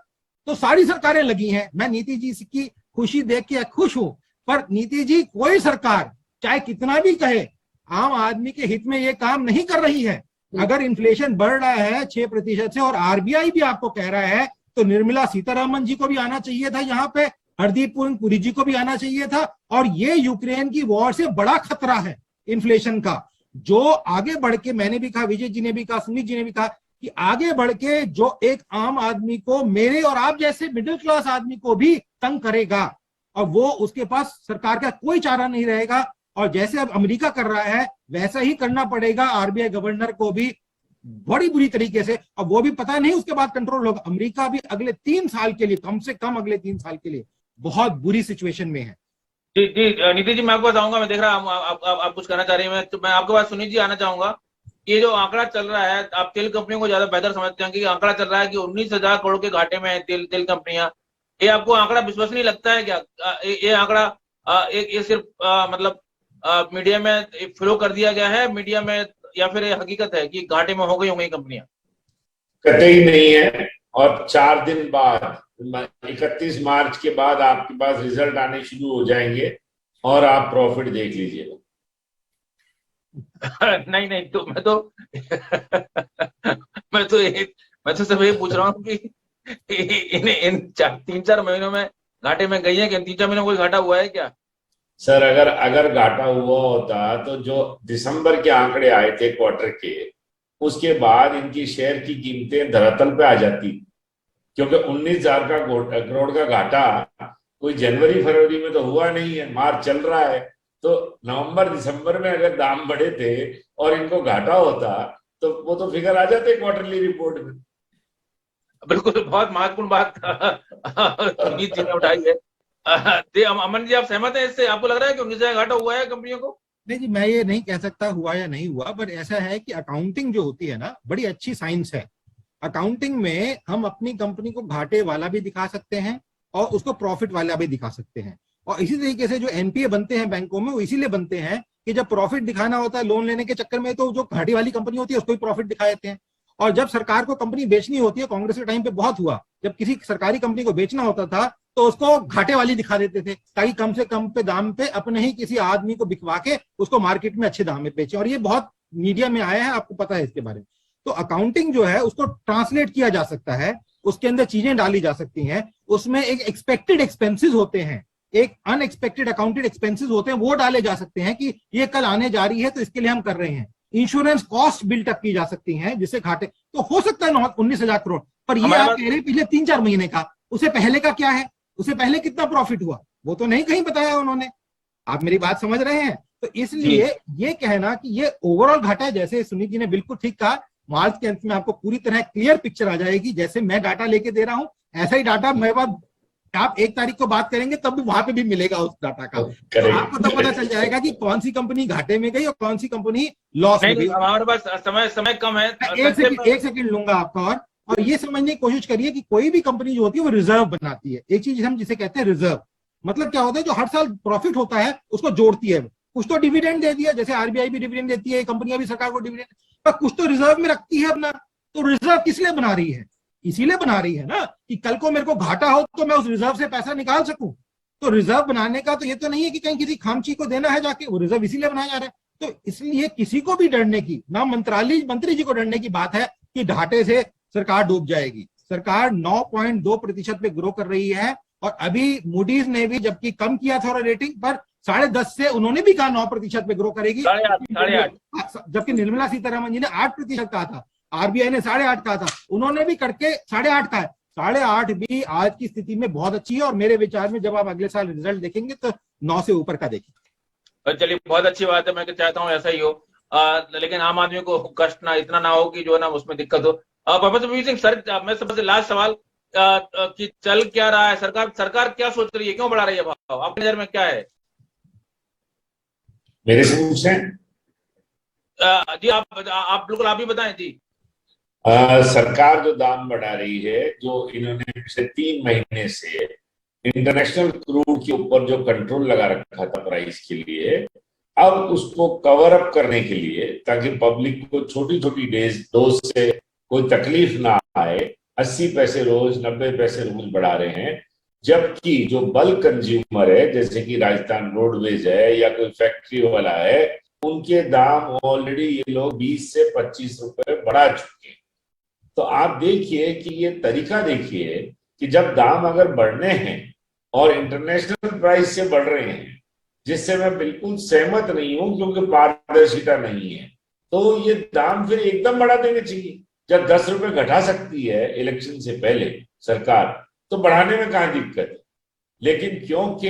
तो सारी सरकारें लगी हैं। मैं नीति जी की खुशी देख के खुश हूं, पर नीति जी कोई सरकार चाहे कितना भी कहे आम आदमी के हित में ये काम नहीं कर रही है। अगर इन्फ्लेशन बढ़ रहा है 6% से और आरबीआई भी आपको कह रहा है, तो निर्मला सीतारमन जी को भी आना चाहिए था यहाँ पे, हरदीप पुरी जी को भी आना चाहिए था। और ये यूक्रेन की वॉर से बड़ा खतरा है इन्फ्लेशन का, जो आगे बढ़ के, मैंने भी कहा, विजय जी ने भी कहा, सुमित जी ने भी कहा कि आगे बढ़ के जो एक आम आदमी को, मेरे और आप जैसे मिडिल क्लास आदमी को भी तंग करेगा, और वो उसके पास सरकार का कोई चारा नहीं रहेगा। और जैसे अब अमेरिका कर रहा है वैसा ही करना पड़ेगा आरबीआई गवर्नर को भी, बड़ी बुरी तरीके से। और वो भी पता नहीं उसके बाद कंट्रोल होगा। अमेरिका भी अगले 3 साल के लिए, कम से कम अगले 3 साल के लिए बहुत बुरी सिचुएशन में है। जी जी नीति जी, मैं आपको बताऊंगा, मैं देख रहा हूँ आप कुछ कहना चाह रही हैं, तो मैं आपके पास सुनीत जी आना चाहूंगा। ये जो आंकड़ा चल रहा है, आप तेल कंपनियों को ज्यादा बेहतर समझते हैं कि आंकड़ा चल रहा है कि 19,000 करोड़ के घाटे में है तेल कंपनियां। ये आपको आंकड़ा विश्वसनीय लगता है क्या? ये आंकड़ा ये सिर्फ मतलब मीडिया में फ्लो कर दिया गया है मीडिया में, या फिर ये हकीकत है कि घाटे में हो गई होंगी कंपनियां? कतई नहीं है। और 4 दिन बाद, 31 मार्च के बाद आपके पास रिजल्ट आने शुरू हो जाएंगे और आप प्रॉफिट देख लीजिएगा। नहीं तो मैं तो सब ये पूछ रहा हूँ कि इन 3-4 महीनों में घाटे में गई है कि 3-4 महीनों में कोई घाटा हुआ है क्या? सर, अगर घाटा हुआ होता तो जो दिसंबर के आंकड़े आए थे क्वार्टर के, उसके बाद इनकी शेयर की कीमतें धरातल पे आ जाती, क्योंकि 19,000 करोड़ का घाटा कोई जनवरी फरवरी में तो हुआ नहीं है, मार्च चल रहा है। तो नवंबर दिसंबर में अगर दाम बढ़े थे और इनको घाटा होता तो वो तो फिगर आ जाते क्वार्टरली रिपोर्ट में। बिल्कुल, बहुत महत्वपूर्ण बात सुनीत जी ने उठाई है। अमन जी, आप सहमत हैं इससे? आपको लग रहा है कि 19,000 घाटा हुआ है कंपनियों को? नहीं जी, मैं ये नहीं कह सकता हुआ या नहीं हुआ, बट ऐसा है कि अकाउंटिंग जो होती है ना, बड़ी अच्छी साइंस है। अकाउंटिंग में हम अपनी कंपनी को घाटे वाला भी दिखा सकते हैं और उसको प्रॉफिट वाला भी दिखा सकते हैं। और इसी तरीके से जो एनपीए बनते हैं बैंकों में, वो इसीलिए बनते हैं कि जब प्रॉफिट दिखाना होता है लोन लेने के चक्कर में, तो जो घाटी वाली कंपनी होती है उसको ही प्रॉफिट दिखा देते हैं। और जब सरकार को कंपनी बेचनी होती है, कांग्रेस के टाइम पे बहुत हुआ, जब किसी सरकारी कंपनी को बेचना होता था तो उसको घाटे वाली दिखा देते थे, ताकि कम से कम पे दाम पे अपने ही किसी आदमी को बिकवा के उसको मार्केट में अच्छे दाम में बेचे। और ये बहुत मीडिया में आया है, आपको पता है इसके बारे में। तो अकाउंटिंग जो है उसको ट्रांसलेट किया जा सकता है, उसके अंदर चीजें डाली जा सकती हैं। उसमें एक एक्सपेक्टेड एक्सपेंसेस होते हैं, एक अनएक्सपेक्टेड अकाउंटेड एक्सपेंसेस होते हैं, वो डाले जा सकते हैं कि ये कल आने जा रही है तो इसके लिए हम कर रहे हैं। इंश्योरेंस कॉस्ट बिल्टअप की जा सकती हैं, जिससे घाटे तो हो सकता है 19,000 करोड़। पर ये आप कह रहे पिछले 3-4 महीने का, उससे पहले का क्या है, उससे पहले कितना प्रॉफिट हुआ, वो तो नहीं कहीं बताया उन्होंने। आप मेरी बात समझ रहे हैं? तो इसलिए ये कहना कि ये ओवरऑल घाटा है, जैसे सुनीत जी ने बिल्कुल ठीक कहा, मार्च के अंत में आपको पूरी तरह क्लियर पिक्चर आ जाएगी। जैसे मैं डाटा लेके दे रहा हूं, ऐसा ही डाटा मेरे पास, आप 1 तारीख को बात करेंगे तब भी वहां पे भी मिलेगा उस डाटा का। तो आपको तब पता चल जाएगा कि कौन सी कंपनी घाटे में गई और कौन सी कंपनी लॉस में गई। हमारे पास समय कम है, एक सेकंड लूंगा आपका। और ये समझने की कोशिश करिए कि कोई भी कंपनी जो होती है वो रिजर्व बनाती है। एक चीज हम जिसे कहते हैं रिजर्व, मतलब क्या होता है, जो हर साल प्रॉफिट होता है उसको जोड़ती है। कुछ तो डिविडेंड दे दिया, जैसे आरबीआई भी डिविडेंड देती है, कंपनियां भी सरकार को डिविडेंड, पर कुछ तो रिजर्व में रखती है अपना। तो रिजर्व किस लिए बना रही है? इसीलिए बना रही है ना कि कल को मेरे को घाटा हो तो मैं उस रिजर्व से पैसा निकाल सकूं। तो रिजर्व बनाने का तो ये तो नहीं है कि कहीं किसी खामची को देना है जाके, वो रिजर्व इसीलिए बनाया जा रहा है। तो इसलिए किसी को भी डरने की, ना मंत्री जी को डरने की बात है कि घाटे से सरकार डूब जाएगी। सरकार 9.2% पे ग्रो कर रही है। और अभी मूडीज ने भी जबकि कम किया था रेटिंग पर 10.5 से उन्होंने भी कहा 9% पे ग्रो करेगी, 8.5, जबकि निर्मला सीतारमन जी ने 8% कहा था, आरबीआई ने 8.5 कहा था, उन्होंने भी करके 8.5 कहा है। 8.5 भी आज की स्थिति में बहुत अच्छी है। और मेरे विचार में जब आप अगले साल रिजल्ट देखेंगे तो 9 से ऊपर का देखेंगे। चलिए, बहुत अच्छी बात है, मैं चाहता हूँ ऐसा ही हो, लेकिन आम आदमी को कष्ट ना इतना ना हो कि जो है ना उसमें दिक्कत हो। प्रोफेसर वीर सिंह सर, मैं सबसे लास्ट सवाल कि चल क्या रहा है, सरकार क्या सोच रही है, क्यों बढ़ा रही है भाव, आपकी नजर में क्या है? मेरे से पूछें? जी आप बिल्कुल, आप भी बताएं जी। सरकार जो दाम बढ़ा रही है, जो इन्होंने पिछले 3 महीने से इंटरनेशनल क्रूड के ऊपर जो कंट्रोल लगा रखा था प्राइस के लिए, अब उसको कवर अप करने के लिए, ताकि पब्लिक को छोटी छोटी डोज से कोई तकलीफ ना आए, 80 पैसे रोज, 90 पैसे रोज बढ़ा रहे हैं। जबकि जो बल्क कंज्यूमर है, जैसे कि राजस्थान रोडवेज है या कोई फैक्ट्री वाला है, उनके दाम ऑलरेडी ये लोग 20 से 25 रुपए बढ़ा चुके हैं। तो आप देखिए कि ये तरीका देखिए कि जब दाम अगर बढ़ने हैं और इंटरनेशनल प्राइस से बढ़ रहे हैं, जिससे मैं बिल्कुल सहमत नहीं हूं क्योंकि पारदर्शिता नहीं है, तो ये दाम फिर एकदम बढ़ा देने चाहिए। जब 10 रुपए घटा सकती है इलेक्शन से पहले सरकार, तो बढ़ाने में कहाँ दिक्कत है। लेकिन क्योंकि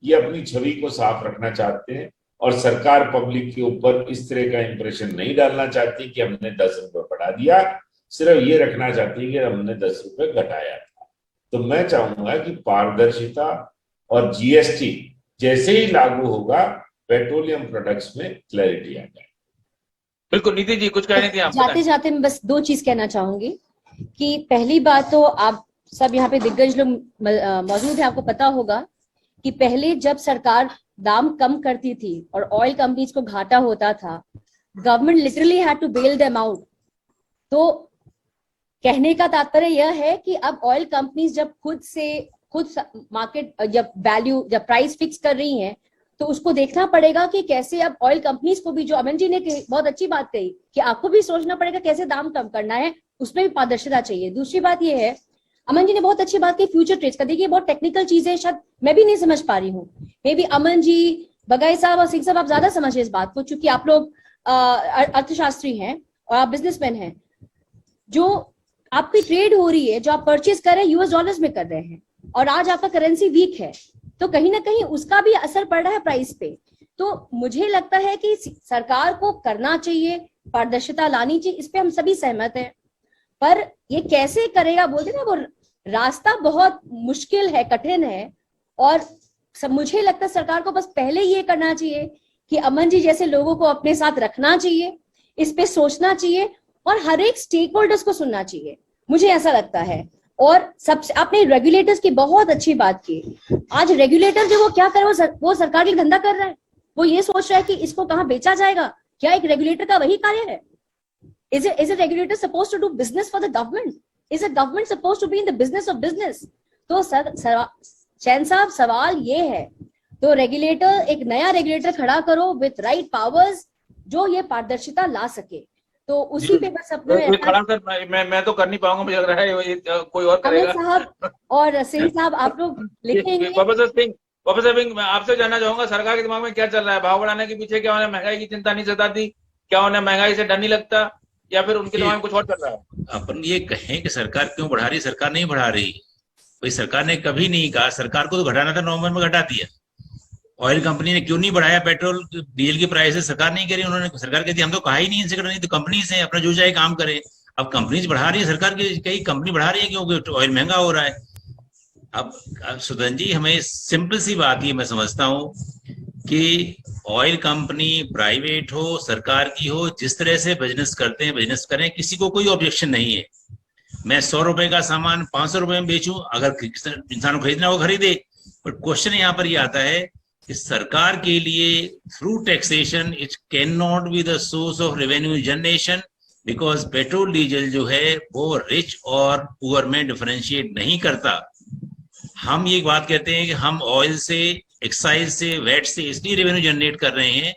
ये अपनी छवि को साफ रखना चाहते हैं और सरकार पब्लिक के ऊपर इस तरह का इंप्रेशन नहीं डालना चाहती कि हमने 10 रुपए बढ़ा दिया, सिर्फ ये रखना चाहती है कि हमने 10 रुपए घटाया था। तो मैं चाहूंगा कि पारदर्शिता और जीएसटी जैसे ही लागू होगा, पेट्रोलियम प्रोडक्ट्स में क्लैरिटी आ जाए। बिल्कुल नीति जी, कुछ कहने थे आप? जाते जाते मैं बस 2 चीज कहना चाहूंगी कि पहली बात तो आप सब यहाँ पे दिग्गज लोग मौजूद है, आपको पता होगा कि पहले जब सरकार दाम कम करती थी और ऑयल कंपनीज को घाटा होता था, government literally had to bail them out. तो कहने का तात्पर्य यह है कि अब ऑयल कंपनीज जब खुद मार्केट जब प्राइस फिक्स कर रही हैं, तो उसको देखना पड़ेगा कि कैसे अब ऑयल कंपनीज को भी, जो अमन जी ने बहुत अच्छी बात कही कि आपको भी सोचना पड़ेगा कैसे दाम कम करना है, उसमें भी पारदर्शिता चाहिए। दूसरी बात यह है, अमन जी ने बहुत अच्छी बात की फ्यूचर ट्रेड्स का। देखिए बहुत टेक्निकल चीजें शायद मैं भी नहीं समझ पा रही हूँ, मे बी अमन जी, बगाई साहब और सिंह साहब आप ज्यादा समझे इस बात को, क्योंकि आप लोग अर्थशास्त्री हैं और आप बिजनेसमैन हैं। जो आपकी ट्रेड हो रही है, जो आप परचेज कर रहे हैं यूएस डॉलर्स में कर रहे हैं, और आज आपका करेंसी वीक है, तो कहीं ना कहीं उसका भी असर पड़ रहा है प्राइस पे। तो मुझे लगता है कि सरकार को करना चाहिए, पारदर्शिता लानी चाहिए, इस पे हम सभी सहमत हैं। पर ये कैसे करेगा बोलते ना, वो रास्ता बहुत मुश्किल है, कठिन है। और मुझे लगता है सरकार को बस पहले ये करना चाहिए कि अमन जी जैसे लोगों को अपने साथ रखना चाहिए, इस पे सोचना चाहिए और हर एक स्टेक होल्डर्स को सुनना चाहिए, मुझे ऐसा लगता है। और सबसे आपने रेगुलेटर्स की बहुत अच्छी बात की। आज रेगुलेटर जो वो क्या कर रहा है, वो सरकार के धंधा कर रहा है। वो ये सोच रहा है कि इसको कहाँ बेचा जाएगा। क्या एक रेगुलेटर का वही कार्य है? Is a regulator supposed to do business for the government? Is a government supposed to be in the business of business? तो शैन साहब सवाल ये है, तो रेगुलेटर, एक नया रेगुलेटर खड़ा करो विथ राइट पावर्स, जो ये पारदर्शिता ला सके। तो उसी पे बस अपने खड़ा कर, मैं तो कर नहीं पाऊंगा, मुझे लग रहा है कोई और करेगा। साहब और सिंह साहब आप लोग लिखेंगे। प्रोफेसर सिंह, मैं आपसे जानना चाहूंगा, सरकार के दिमाग में क्या चल रहा है? भाव बढ़ाने के पीछे क्या उन्हें महंगाई की चिंता नहीं सताती? क्या उन्हें महंगाई से डर नहीं लगता, या फिर उनके दिमाग में कुछ और चल रहा है? अपन ये कहें कि सरकार क्यों बढ़ा रही, सरकार नहीं बढ़ा रही। भाई सरकार ने कभी नहीं कहा, सरकार को तो घटाना था, नवंबर में घटा दिया। ऑयल कंपनी ने क्यों नहीं बढ़ाया पेट्रोल डीजल की प्राइसेस? सरकार नहीं करी, उन्होंने सरकार कहती हम तो कहा ही नहीं इनसे करना, नहीं तो कंपनीज है, अपना जो चाहे काम करे। अब कंपनीज बढ़ा रही है, सरकार की कई कंपनी बढ़ा रही है क्योंकि ऑयल महंगा हो रहा है। अब सुदन जी, हमें सिंपल सी बात ये मैं समझता हूँ कि ऑयल कंपनी प्राइवेट हो, सरकार की हो, जिस तरह से बिजनेस करते हैं बिजनेस करें, किसी को कोई ऑब्जेक्शन नहीं है। मैं 100 रुपए का सामान 500 रुपए में बेचूं, अगर इंसान को खरीदना हो खरीदे। बट क्वेश्चन यहाँ पर ये आता है कि सरकार के लिए through taxation it can not be the source of revenue generation, because petrol diesel जो है वो रिच और पुअर में डिफरेंशिएट नहीं करता। हम ये बात कहते हैं कि हम ऑयल से, एक्साइज से, वैट से इसलिए रेवेन्यू जनरेट कर रहे हैं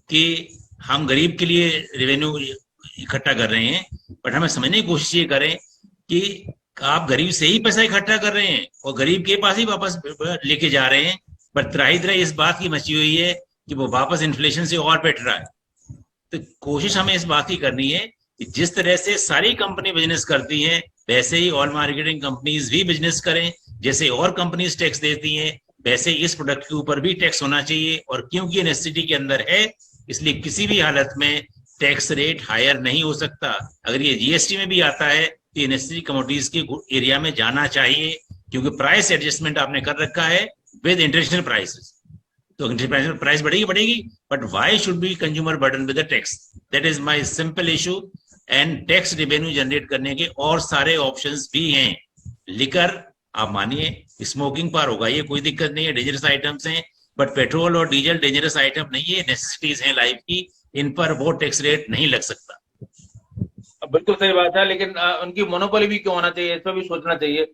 कि हम गरीब के लिए रेवेन्यू इकट्ठा कर रहे हैं। बट हमें समझने की कोशिश ये करें कि आप गरीब से ही पैसा इकट्ठा कर रहे हैं और गरीब के पास ही वापस लेके जा रहे हैं। पर त्राही त्राही इस बात की मची हुई है कि वो वापस इन्फ्लेशन से और बैठ रहा है। तो कोशिश हमें इस बात की करनी है कि जिस तरह से सारी कंपनी बिजनेस करती हैं, वैसे ही ऑयल मार्केटिंग कंपनीज भी बिजनेस करें। जैसे और कंपनीज टैक्स देती हैं, वैसे इस प्रोडक्ट के ऊपर भी टैक्स होना चाहिए। और क्योंकि ये नेसेसिटी के अंदर है, इसलिए किसी भी हालत में टैक्स रेट हायर नहीं हो सकता। अगर ये जीएसटी में भी आता है तो ये नेसेसरी कमोडिटीज के एरिया में जाना चाहिए, क्योंकि प्राइस एडजस्टमेंट आपने कर रखा है विद इंटरनेशनल प्राइसेस। तो इंटरनेशनल प्राइस बढ़ेगी, but why should be consumer burden with the tax? That is my simple issue. And tax revenue generate करने के और सारे ऑप्शंस भी हैं। लिकर आप मानिए, स्मोकिंग पर होगा, ये कोई दिक्कत नहीं है, डेंजरस आइटम्स हैं। बट पेट्रोल और डीजल डेंजरस आइटम नहीं है, नेसेसिटीज हैं लाइफ की, इन पर वो टैक्स रेट नहीं लग सकता। बिल्कुल सही बात है, लेकिन उनकी मोनोपोली भी क्यों होना चाहिए, इस पर भी सोचना चाहिए।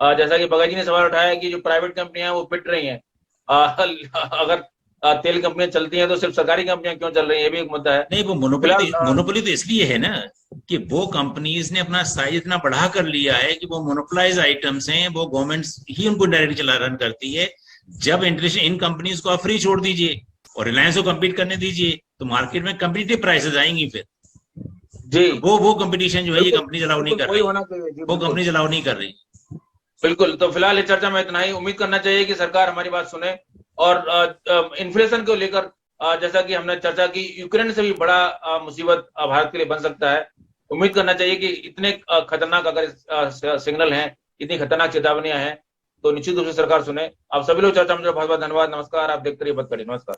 जैसा कि बगा जी ने सवाल उठाया कि जो प्राइवेट कंपनियां हैं वो पिट रही हैं। अगर तेल कंपनियां चलती हैं तो सिर्फ सरकारी कंपनियां क्यों चल रही हैं, ये भी एक मुद्दा है। नहीं, वो मोनोपोली तो इसलिए है ना कि वो कंपनीज ने अपना साइज इतना बढ़ा कर लिया है कि वो मोनोपोलाइज आइटम्स हैं, वो गवर्नमेंट्स ही उनको डायरेक्ट रन करती है। जब इन कंपनीज को आप फ्री छोड़ दीजिए और रिलायंस को कम्पीट करने दीजिए तो मार्केट में कम्पिटिटिव प्राइसेस आएंगी फिर जी। वो कंपटीशन जो है ये कंपनी अलाउ नहीं कर रही, वो कंपनी अलाउ नहीं कर रही। बिल्कुल। तो फिलहाल इस चर्चा में इतना ही। उम्मीद करना चाहिए कि सरकार हमारी बात सुने और इन्फ्लेशन को लेकर जैसा कि हमने चर्चा की, यूक्रेन से भी बड़ा मुसीबत भारत के लिए बन सकता है। उम्मीद करना चाहिए कि इतने खतरनाक अगर सिग्नल हैं, इतनी खतरनाक चेतावनियां हैं तो निश्चित रूप से सरकार सुने। आप सभी लोग चर्चा में बहुत बहुत धन्यवाद। नमस्कार। आप देखते रहिए बात करिए। नमस्कार।